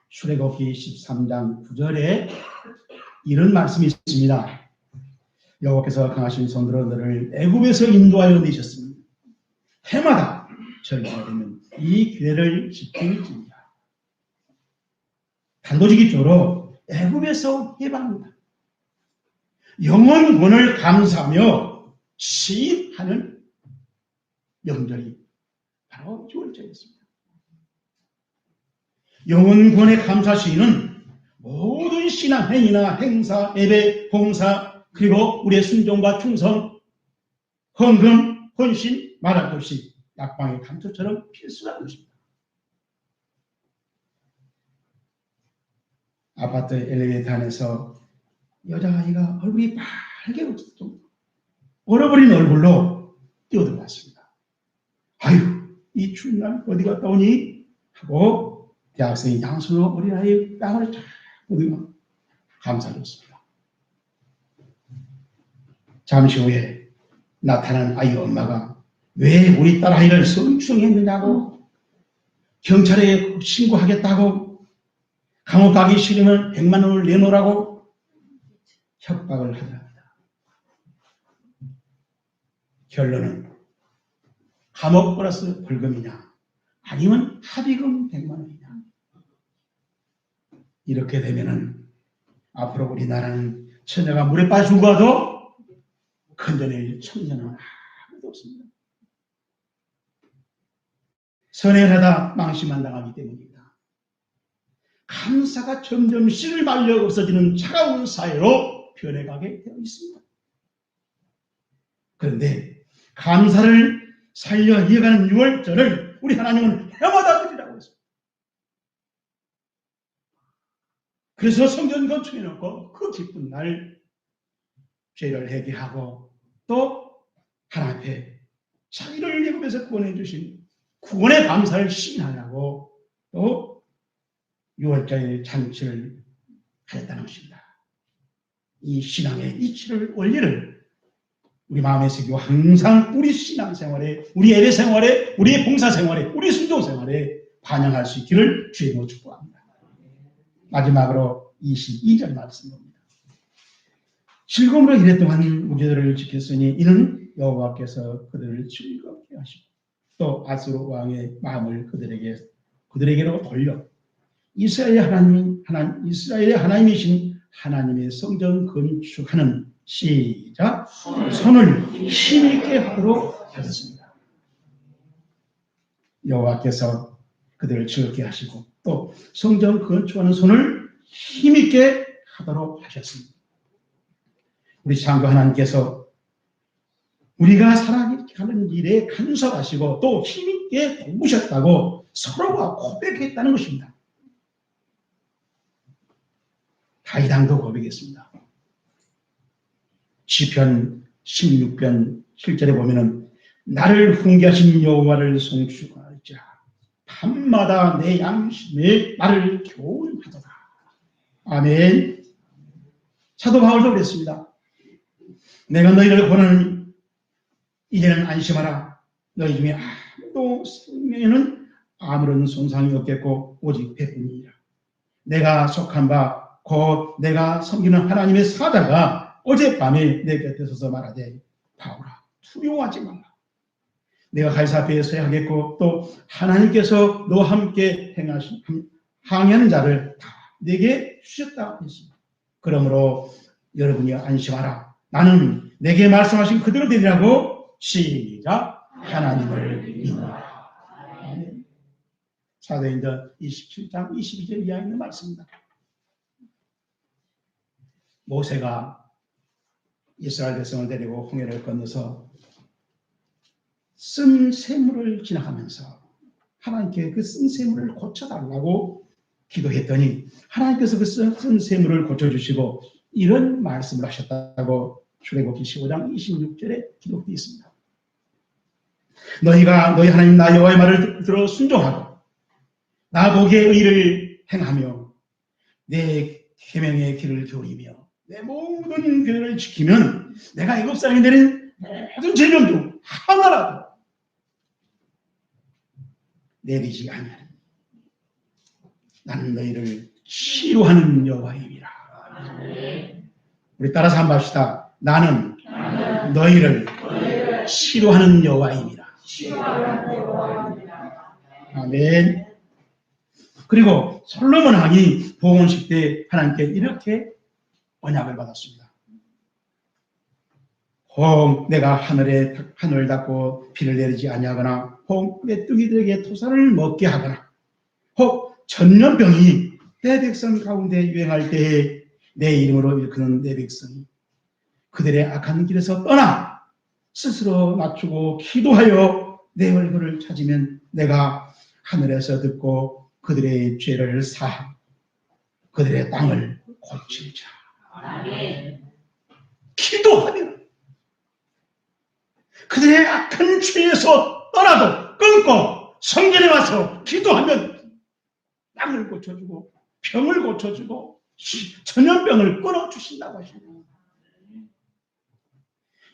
Speaker 1: 출애굽기 13장 9절에 이런 말씀이 있습니다. 여호와께서 강하신 손으로 너를 애굽에서 인도하여 내셨으니 해마다 절기가 되면 이 규례를 지킬지니라. 단도직입적으로 애굽에서 해방합니다. 영원권을 감사하며 시인하는 명절이 바로 6월절이었습니다. 영원권의 감사 시인은 모든 신앙 행위나 행사, 예배, 봉사, 그리고 우리의 순종과 충성, 헌금, 헌신 말할 것 없이 약방의 감초처럼 필수라는 것입니다. 아파트 엘리베이터 안에서 여자아이가 얼굴이 빨개 좀 얼어버린 얼굴로 뛰어들어왔습니다. 아유, 이 추운 날 어디 갔다 오니? 하고 대학생이 양손으로 어린아이의 뺨을 쫙 보며 감사했습니다. 잠시 후에 나타난 아이 엄마가 왜 우리 딸아이를 성추행했느냐고, 경찰에 신고하겠다고, 감옥 가기 싫으면 100만 원을 내놓으라고 협박을 하더랍니다. 결론은 감옥 플러스 벌금이냐 아니면 합의금 100만 원이냐. 이렇게 되면은 앞으로 우리나라는 처녀가 물에 빠져 죽어도 건져낼 청년은 아무도 없습니다. 선행을 하다 망신만 당하기 때문입니다. 감사가 점점 씨를 말려 없어지는 차가운 사회로 변해가게 되어 있습니다. 그런데 감사를 살려 이어가는 6월절을 우리 하나님은 해마다 드리라고 했습니다. 그래서 성전 건축해 놓고 그 기쁜 날 죄를 회개하고 또 하나님 앞에 자기를 애굽에서 구원해 주신 구원의 감사를 시인하려고 또 6월절 잔치를 하였다는 것입니다. 이 신앙의 이치를 원리를 우리 마음에 새기고 항상 우리 신앙생활에, 우리 예배 생활에, 우리 봉사 생활에, 우리 순종 생활에 반영할 수 있기를 주님으로 축복합니다. 마지막으로 22절 말씀입니다. 즐거움으로 이랫동안 무교들을 지켰으니 이는 여호와께서 그들을 즐겁게 하시고 또 아수르 왕의 마음을 그들에게로 돌려 이스라엘의 하나님이신 하나님의 성전 건축하는 시작 손을 힘있게 하도록 하셨습니다. 여호와께서 그들을 즐겁게 하시고 또 성전 건축하는 손을 힘있게 하도록 하셨습니다. 우리 창조 하나님께서 우리가 살아가는 일에 간섭하시고 또 힘있게 도우셨다고 서로가 고백했다는 것입니다. 다윗왕도 고백했습니다. 시편 16편 7절에 보면은 나를 훈계하신 여호와를 송축하자 밤마다 내 양심에 나를 교훈하도다. 아멘. 사도 바울도 그랬습니다. 내가 너희를 권하노니 이제는 안심하라. 너희 중에 아무도 생명에는 아무런 손상이 없겠고 오직 배뿐이니라. 내가 속한 바 곧 내가 섬기는 하나님의 사자가 어젯밤에 내 곁에 서서 말하되 바울아 두려워하지 말라. 내가 가이사 앞에 서야 하겠고 또 하나님께서 너와 함께 항해하는 자를 다 내게 주셨다 했습니다. 그러므로 여러분이 안심하라. 나는 내게 말씀하신 그대로 되리라고 시작 하나님을 믿노라. 사도행전 27장 22절 이하에 있는 말씀입니다. 모세가 이스라엘 백성을 데리고 홍해를 건너서 쓴 샘물을 지나가면서 하나님께 그 쓴 샘물을 고쳐달라고 기도했더니 하나님께서 그 쓴 샘물을 고쳐주시고 이런 말씀을 하셨다고 출애굽기 15장 26절에 기록되어 있습니다. 너희가 너희 하나님 나 여호와의 말을 들어 순종하고 나 보기에 의를 행하며 내 계명의 길을 기울이며 내 모든 규례를 지키면 내가 애굽 사람이 내린 모든 죄명 중 하나라도 내리지 아니하리. 나는 너희를 치료하는 여호와임이라. 우리 따라서 한번 합시다. 나는 너희를 치료하는 여호와임이라. 아멘. 그리고 솔로몬 왕이 봉헌식 때 하나님께 이렇게 언약을 받았습니다. 혹 내가 하늘을 닫고 비를 내리지 아니하거나, 혹 메뚜기들에게 토사를 먹게 하거나, 혹 전염병이 내 백성 가운데 유행할 때에 내 이름으로 일컫는 내 백성이 그들의 악한 길에서 떠나 스스로 낮추고 기도하여 내 얼굴을 찾으면 내가 하늘에서 듣고 그들의 죄를 사하고 그들의 땅을 고칠자. 기도하면 그들의 악한 죄에서 떠나도 끊고 성전에 와서 기도하면 땅을 고쳐주고 병을 고쳐주고 전염병을 끊어주신다고 하십니다.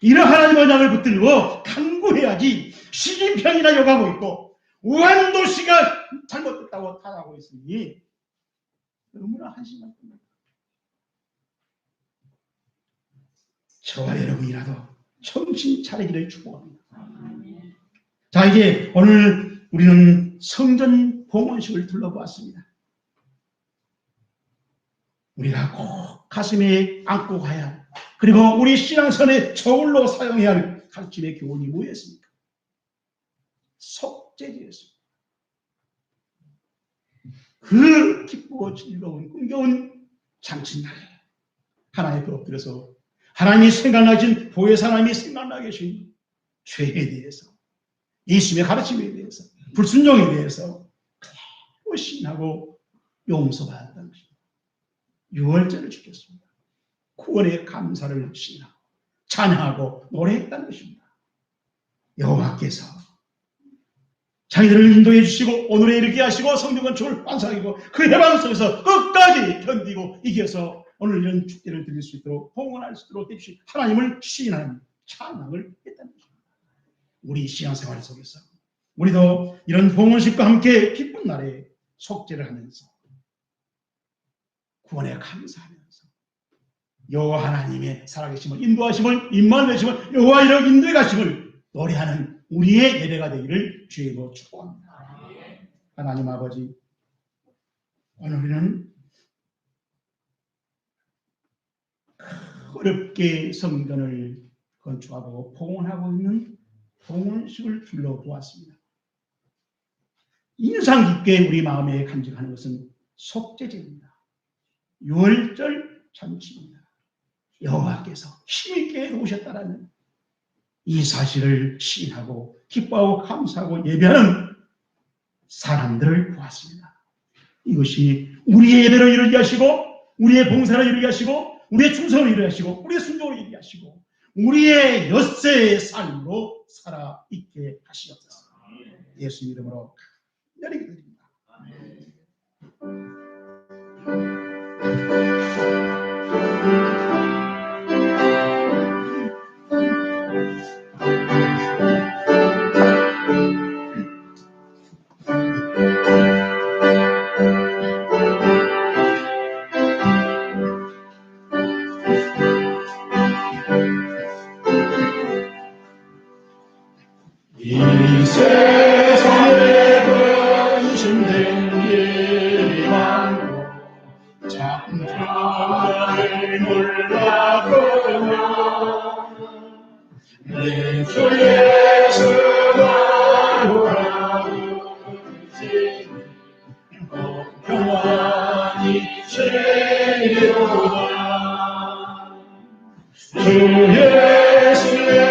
Speaker 1: 이런 하나님의 언약을 붙들고 강구해야지 시진핑이나 욕하고 있고 우한 도시가 잘못됐다고 탄하고 있으니 너무나 한심합니다. 저와 여러분이라도 정신 차리기를 축복합니다. 자, 이제 오늘 우리는 성전 봉헌식을 둘러보았습니다. 우리가 꼭 가슴에 안고 가야 할, 그리고 우리 신앙선의 저울로 사용해야 할 가르침의 교훈이 뭐였습니까? 속죄제였습니다. 그 기쁘고 즐거운 꿈겨운 잔칫날에 하나님 앞에 엎드려서 하나님이 생각나신 보혜사 하나님이 생각나 계신 죄에 대해서, 예수님의 가르침에 대해서, 불순종에 대해서 그대로 신하고 용서받았다는 것입니다. 유월절을 지켰습니다. 구원의 감사를 신하고 찬양하고 노래했다는 것입니다. 여호와께서 자기들을 인도해 주시고 오늘에 이르게 하시고 성령 건축을 완성하고 그 해방 속에서 끝까지 견디고 이겨서 오늘 이런 축제를 드릴 수 있도록 봉헌할 수 있도록 해주신 하나님을 시인하는 찬양을 했다는 것입니다. 우리 신앙생활 속에서 우리도 이런 봉헌식과 함께 기쁜 날에 속죄를 하면서 구원에 감사하면서 여호와 하나님의 살아계심을, 인도하심을, 임마누엘심을, 여호와 이런 인도해 가심을 노래하는 우리의 예배가 되기를 주의로 축복합니다. 하나님 아버지, 오늘 우리는 어렵게 성전을 건축하고 봉헌하고 있는 봉헌식을 둘러보았습니다. 인상 깊게 우리 마음에 간직하는 것은 속죄제입니다. 유월절 잔치입니다. 여호와께서 힘있게 해오셨다라는 이 사실을 시인하고 기뻐하고 감사하고 예배하는 사람들을 보았습니다. 이것이 우리의 예배를 이루게 하시고 우리의 봉사를 이루게 하시고 우리의 충성을 이루게 하시고 우리의 순종을 이루게 하시고 우리의 엿새의 삶으로 살아있게 하시옵소서. 예수 이름으로 간절히 기도드립니다. 이 세상에 근심된 일이 많고 장차를 몰라보나 내 주 예수가 돌아오시니 평안히 채우라 주 예수의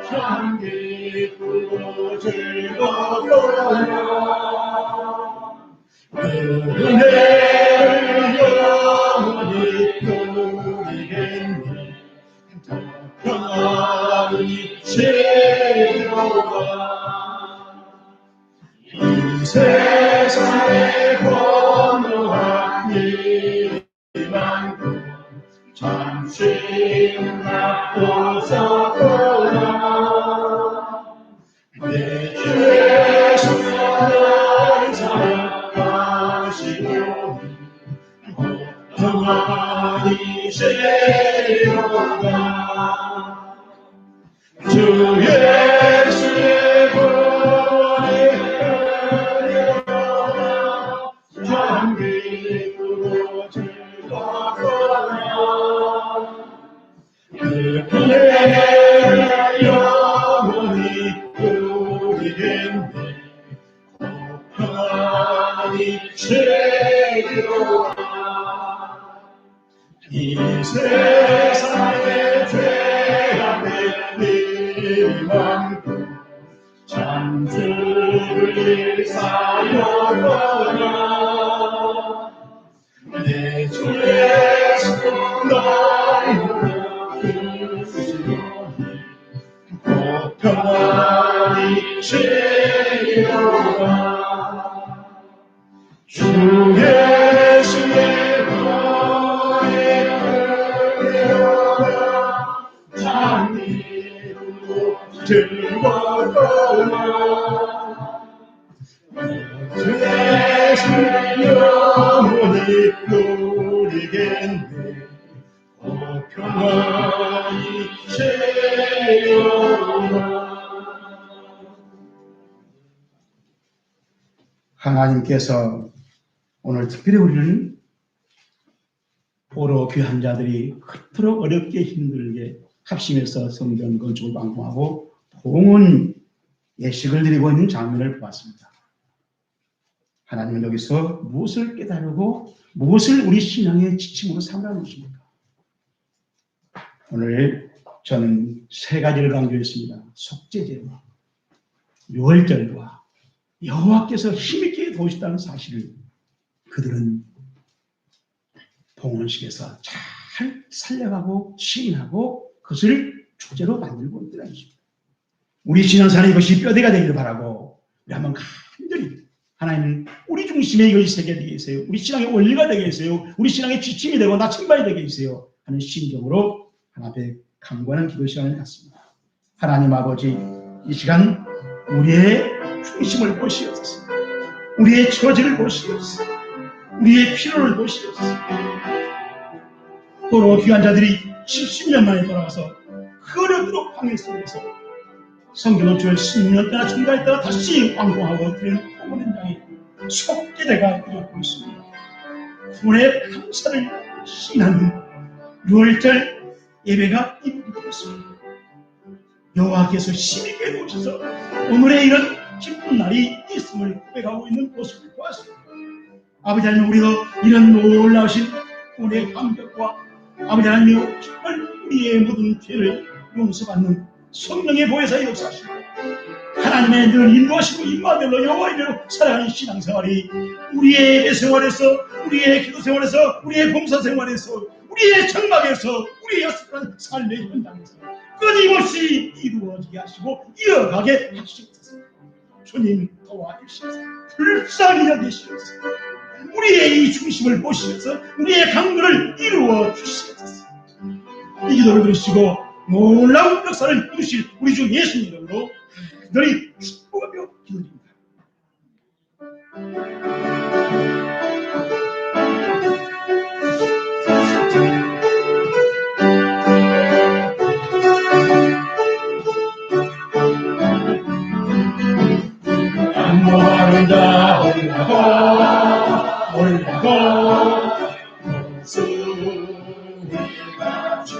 Speaker 1: 참 기쁘고 즐거워라 은혜를 영원히 누리겠네 평안히 채우라 이 세상에 권고한 일이 많고 잠시 나쁘서 떠나 내 주 예수를 사랑하시고 평안히 채우라 주 예수의
Speaker 3: 기쁘고 즐거워라 그의 영혼이 누리겠네 평안히 즐거워라 이 세상의 죄악의 일만큼 잠들을 사용하라 내 주 예수 너희를 주시오니 곧 평안히 즐거워라 주 예수의 너의 은혜로라 장미로 즐거워라 주 예수의 영혼이 누리겠네 오 평안히 즐거워라
Speaker 1: 하나님께서 오늘 특별히 우리는 포로 귀한 자들이 그토록 어렵게 힘들게 합심해서 성전 건축을 방문하고 봉헌 예식을 드리고 있는 장면을 보았습니다. 하나님은 여기서 무엇을 깨달고 무엇을 우리 신앙의 지침으로 삼으라는 것입니까? 오늘 저는 세 가지를 강조했습니다. 속죄제와 유월절과 여호와께서 힘있게 도우셨다는 사실을 그들은 봉헌식에서 잘 살려가고 시인하고 그것을 주제로 만들고 있더라는 것입니다. 우리 신앙생활에 이것이 뼈대가 되기를 바라고 우리 한번 간절히 하나님은 우리 중심에 이것이 새게 되게 해주세요. 우리 신앙의 원리가 되게 해주세요. 우리 신앙의 지침이 되고 나침반이 되게 해주세요. 하는 심정으로 하나님 앞에 간구하는 기도 시간을 갖습니다. 하나님 아버지 이 시간 우리의 중심을 보시옵소서. 우리의 처지를 보시옵소서. 우리의 필요를 보시옵소서. 포로 귀한 자들이 70년 만에 돌아와서 흐르도록 황해 속에서 성경은 주를 10년 때나 중간에 따라 다시 완공하고 드리는 포로 현장이 속죄제가 이루어지고 있습니다. 구원의 감사를 시인하는 6월절 예배가 이루어지고 있습니다. 여호와께서 힘있게 도우셔서 오늘의 이런 기쁜 날이 있음을 고백하고 있는 모습을 보았습니다. 아버지 하나님 우리도 이런 놀라우신 구원의 감격과 아버지 하나님 우리의 모든 죄를 용서받는 성령의 보혜사의 역사하시고 하나님의 늘 인도하시고 임마들로 여호와 이름으로 살아가는 신앙생활이 우리의 예배 생활에서 우리의 기도 생활에서 우리의 봉사 생활에서 우리의 청각에서 우리의 약속한 삶의 현장에서 끊임없이 이루어지게 하시고 이어가게 하시옵소서. 주님 도와주시옵소서. 불쌍히 여기시옵소서. 우리의 이 중심을 보시면서 우리의 강구를 이루어 주시옵소서. 이 기도를 들으시고 놀라운 역사를 이루실 우리 주 예수님 이름으로 너희 축복하며 기도드립니다.
Speaker 3: 안모하는다 올라고 목소리같이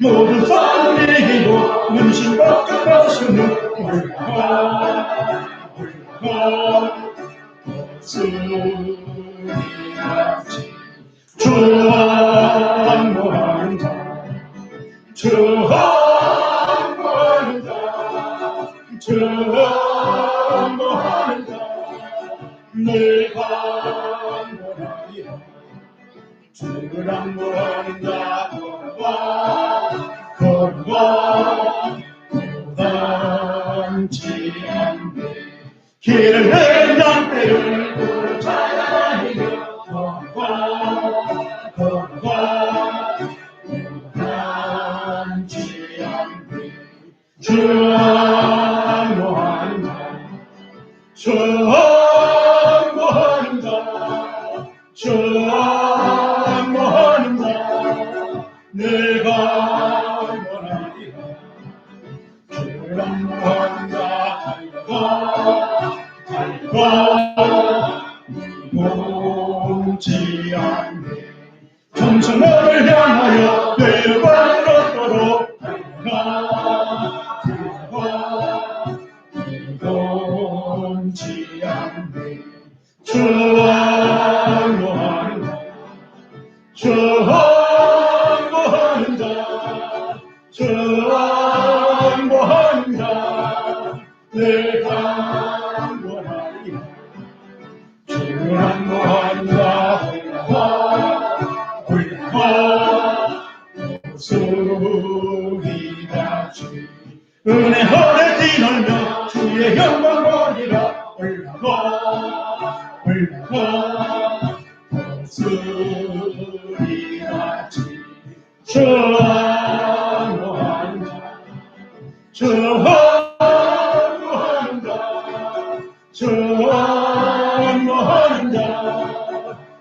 Speaker 3: 모든 소리이고 문신 벗겨보시는 올라고 목소리같이 주항모한다 주항모한다 주항모한다 내가 모하리라 주를 항모한다 걸어와 고단치 않네 길을 내면 때를 찾아다니며 걸어와 고단치 않네 주 항모한다 주 항모한다 주 항모한다 내가 원하리라 주를 항모한다 달려가 몸
Speaker 1: 변함없지 않네. 정성을 향하여 열반을 얻도록 변치 않네. 전무한다 전무한다 전무한다 내 강구하리라 전무한다 홀라 소리같이 은혜 허를 뛰놀며 주의 영광 보리라 홀라 소리같이 전무한다 전무한다 전무한다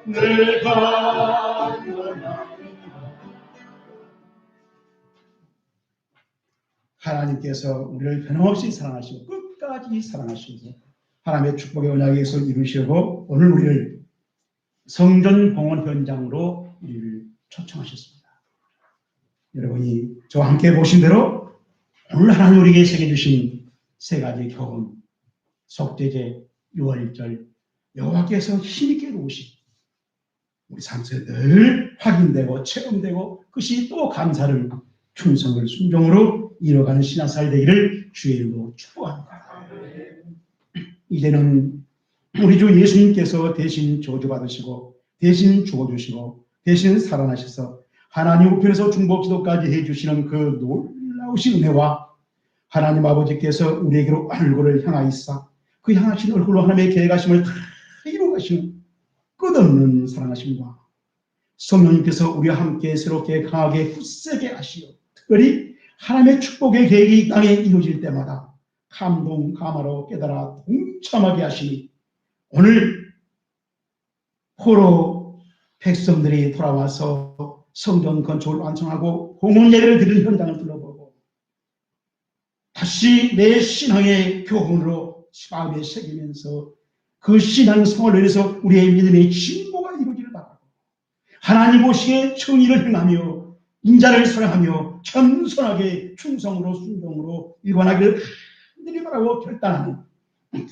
Speaker 1: 내가 하나님께서 우리를 변함없이 사랑하시고 끝까지 사랑하시면서 하나님의 축복의 언약에서 이루시고 오늘 우리를 성전 봉헌 현장으로 우리를 초청하셨습니다. 여러분이 저와 함께 보신 대로 오늘 하나님 우리에게 새겨주신 세 가지 교훈, 속죄제, 유월절, 여호와께서 힘있게 이루신 우리 삶 속에 늘 확인되고 체험되고 그것이 또 감사를 충성을 순종으로 이뤄가는 신앙생활 되기를 주의 이름으로 축복합니다. 이제는 우리 주 예수님께서 대신 저주받으시고 대신 죽어주시고 대신 살아나셔서 하나님 우편에서 중보기도까지 해주시는 그 놀라우신 은혜와 하나님 아버지께서 우리에게로 얼굴을 향하이사 그 향하신 얼굴로 하나님의 계획하심을 다 이루어가시는 끝없는 사랑하심과 성령님께서 우리와 함께 새롭게 강하게 굳세게 하시어 특별히 하나님의 축복의 계획이 이 땅에 이루어질 때마다 감동, 감화로 깨달아 동참하게 하시니 오늘 포로 백성들이 돌아와서 성전 건축을 완성하고 공헌 예배를 드리는 현장을 둘러보고 다시 내 신앙의 교훈으로 마음에 새기면서 그 신앙성을 위해서 우리의 믿음의 진보가 이루어지를 바라고 하나님 보시기에 정의를 행하며 인자를 사랑하며 겸손하게 충성으로 순종으로 일관하기를 간절히 바라고 결단하는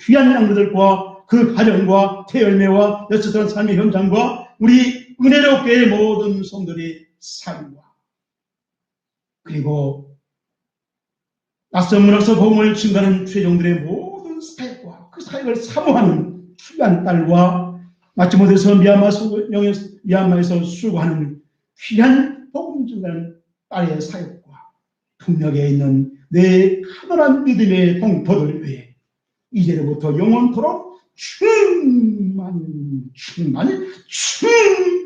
Speaker 1: 귀한 양들과 그 가정과 태열매와 여섯들한 삶의 현장과 우리 은혜롭게 모든 성들의 삶과 그리고 낯선 문화에서 복음을 증가하는 최종들의 모든 사역과 그 사역을 사모하는 귀한 딸과 마치 못해서 미얀마에서 수고하는 귀한 복음 증가하는 딸의 사역과 풍력에 있는 내 하늘한 믿음의 동포들 위해 이제로부터 영원토록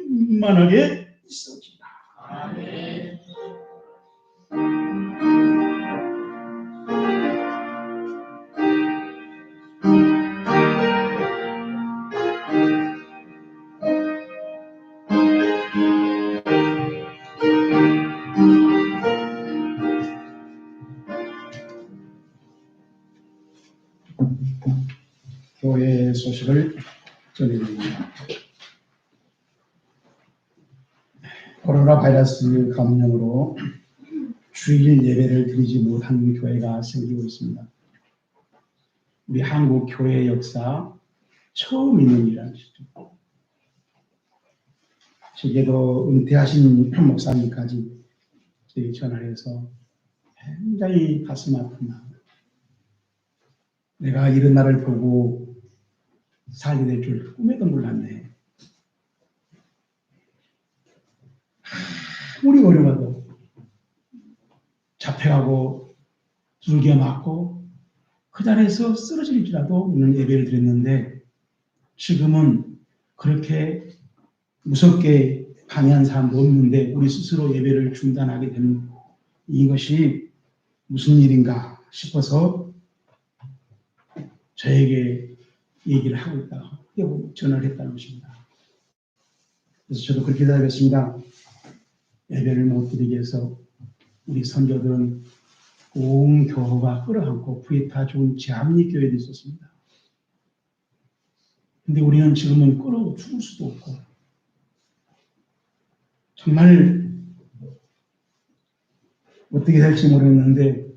Speaker 1: 충만하게 있어지다. 아멘. 교회 소식을 전해드립니다. 코로나 바이러스 감염으로 주일 예배를 드리지 못한 교회가 생기고 있습니다. 우리 한국 교회 역사 처음 있는 일이라시죠. 제게도 은퇴하신 목사님까지 저희 전화해서 굉장히 가슴 아픈 마음. 내가 이런 날을 보고 살게 될 줄 꿈에도 몰랐네. 아무리 어려워도 잡혀가고 두들겨 맞고 그 자리에서 쓰러질지라도 있는 예배를 드렸는데 지금은 그렇게 무섭게 방해한 사람도 없는데 우리 스스로 예배를 중단하게 되는 이것이 무슨 일인가 싶어서 저에게 얘기를 하고 있다고 전화를 했다는 것입니다. 그래서 저도 그렇게 기다렸습니다. 예배를 못 드리게 해서 우리 선조들은 온 교회가 끌어안고 부에타 좋은 재합리 교회도 있었습니다. 근데 우리는 지금은 끌어 죽을 수도 없고 정말 어떻게 될지 모르겠는데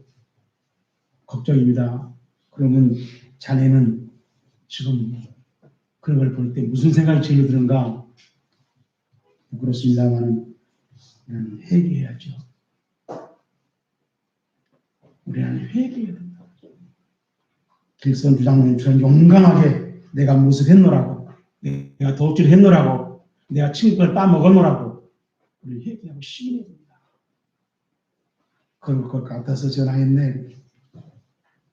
Speaker 1: 걱정입니다. 그러면 자네는 지금 그런 걸 볼 때 무슨 생각이 제일 드는가? 부끄럽습니다만 우리는 회개해야죠. 우리는 회개해야 된다. 길선 주장님처럼 용감하게 내가 모습했노라고, 내가 도둑질했노라고, 내가 친구를 따먹었노라고 우리 회개하고 시인해야 됩니다. 그럴 것 같아서 전화했네.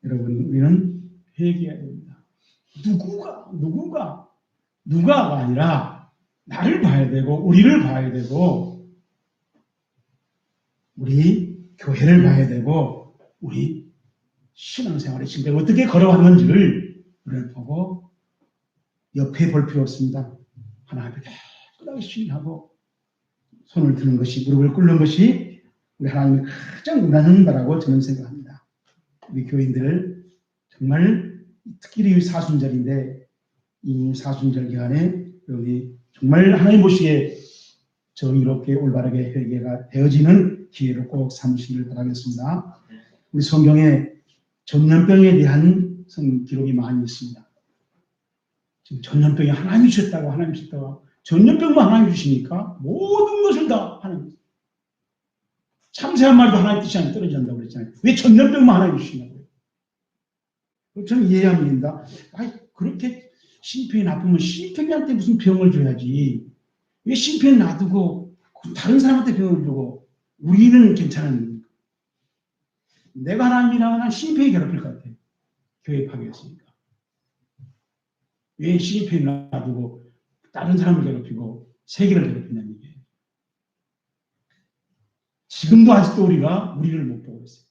Speaker 1: 여러분, 우리는 회개해야 됩니다. 누가가 아니라 나를 봐야 되고 우리를 봐야 되고 우리 교회를 봐야 되고 우리 신앙생활의 지금 어떻게 걸어왔는지를 우리를 보고 옆에 볼 필요 없습니다. 하나 앞에 깨끗하게 시인하고 손을 드는 것이, 무릎을 꿇는 것이 우리 하나님이 가장 원하는 바라고 저는 생각합니다. 우리 교인들 정말 특히 사순절인데 이 사순절 기간에 여기 정말 하나님 보시기에 정의롭게 올바르게 회개가 되어지는 기회로 꼭 삼으시기를 바라겠습니다. 우리 성경에 전염병에 대한 기록이 많이 있습니다. 지금 전염병이 하나님이 주셨다고 전염병만 하나님이 주시니까 모든 것을 다 하나님. 참새 한 마리도 하나님 뜻이 아니면 떨어진다고 그랬잖아요. 왜 전염병만 하나님이 주시냐고요. 저는 이해합니다. 그렇게 심평이 나쁘면 심평이한테 무슨 병을 줘야지. 왜 심평 놔두고 다른 사람한테 병을 주고 우리는 괜찮은 내가 하나님이라면 심평이 괴롭힐 것 같아요. 교회 파괴했으니까. 왜 심평이 놔두고 다른 사람을 괴롭히고 세계를 괴롭히냐는 얘기예요. 지금도 아직도 우리가 우리를 못 보고 있어요.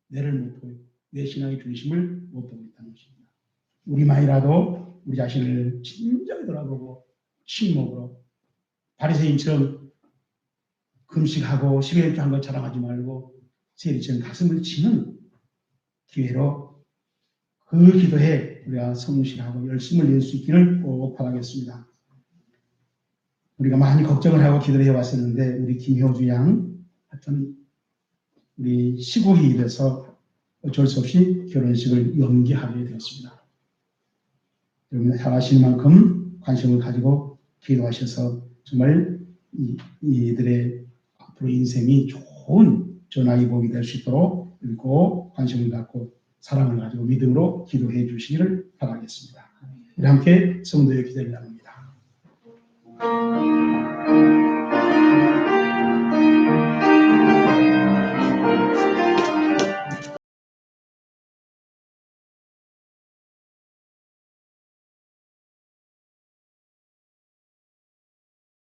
Speaker 1: 내를 못 보고 내 신앙의 중심을 못 보고 있다는 것입니다. 우리만이라도 우리 자신을 진작에 돌아보고 침묵으로 바리새인처럼 금식하고 11조 한 것 자랑하지 말고 세리처럼 가슴을 치는 기회로 그 기도에 우리가 성실하고 열심을 낼 수 있기를 꼭 바라겠습니다. 우리가 많이 걱정을 하고 기도를 해왔었는데 우리 김효주 양 하여튼 우리 시국이 이래서 어쩔 수 없이 결혼식을 연기하게 되었습니다. 여러분 잘하시는 만큼 관심을 가지고 기도하셔서 정말 이들의 앞으로 인생이 좋은 전화의 복이 될 수 있도록 읽고 관심을 갖고 사랑을 가지고 믿음으로 기도해 주시기를 바라겠습니다. 우리 함께 성도의 기도를 나눕니다.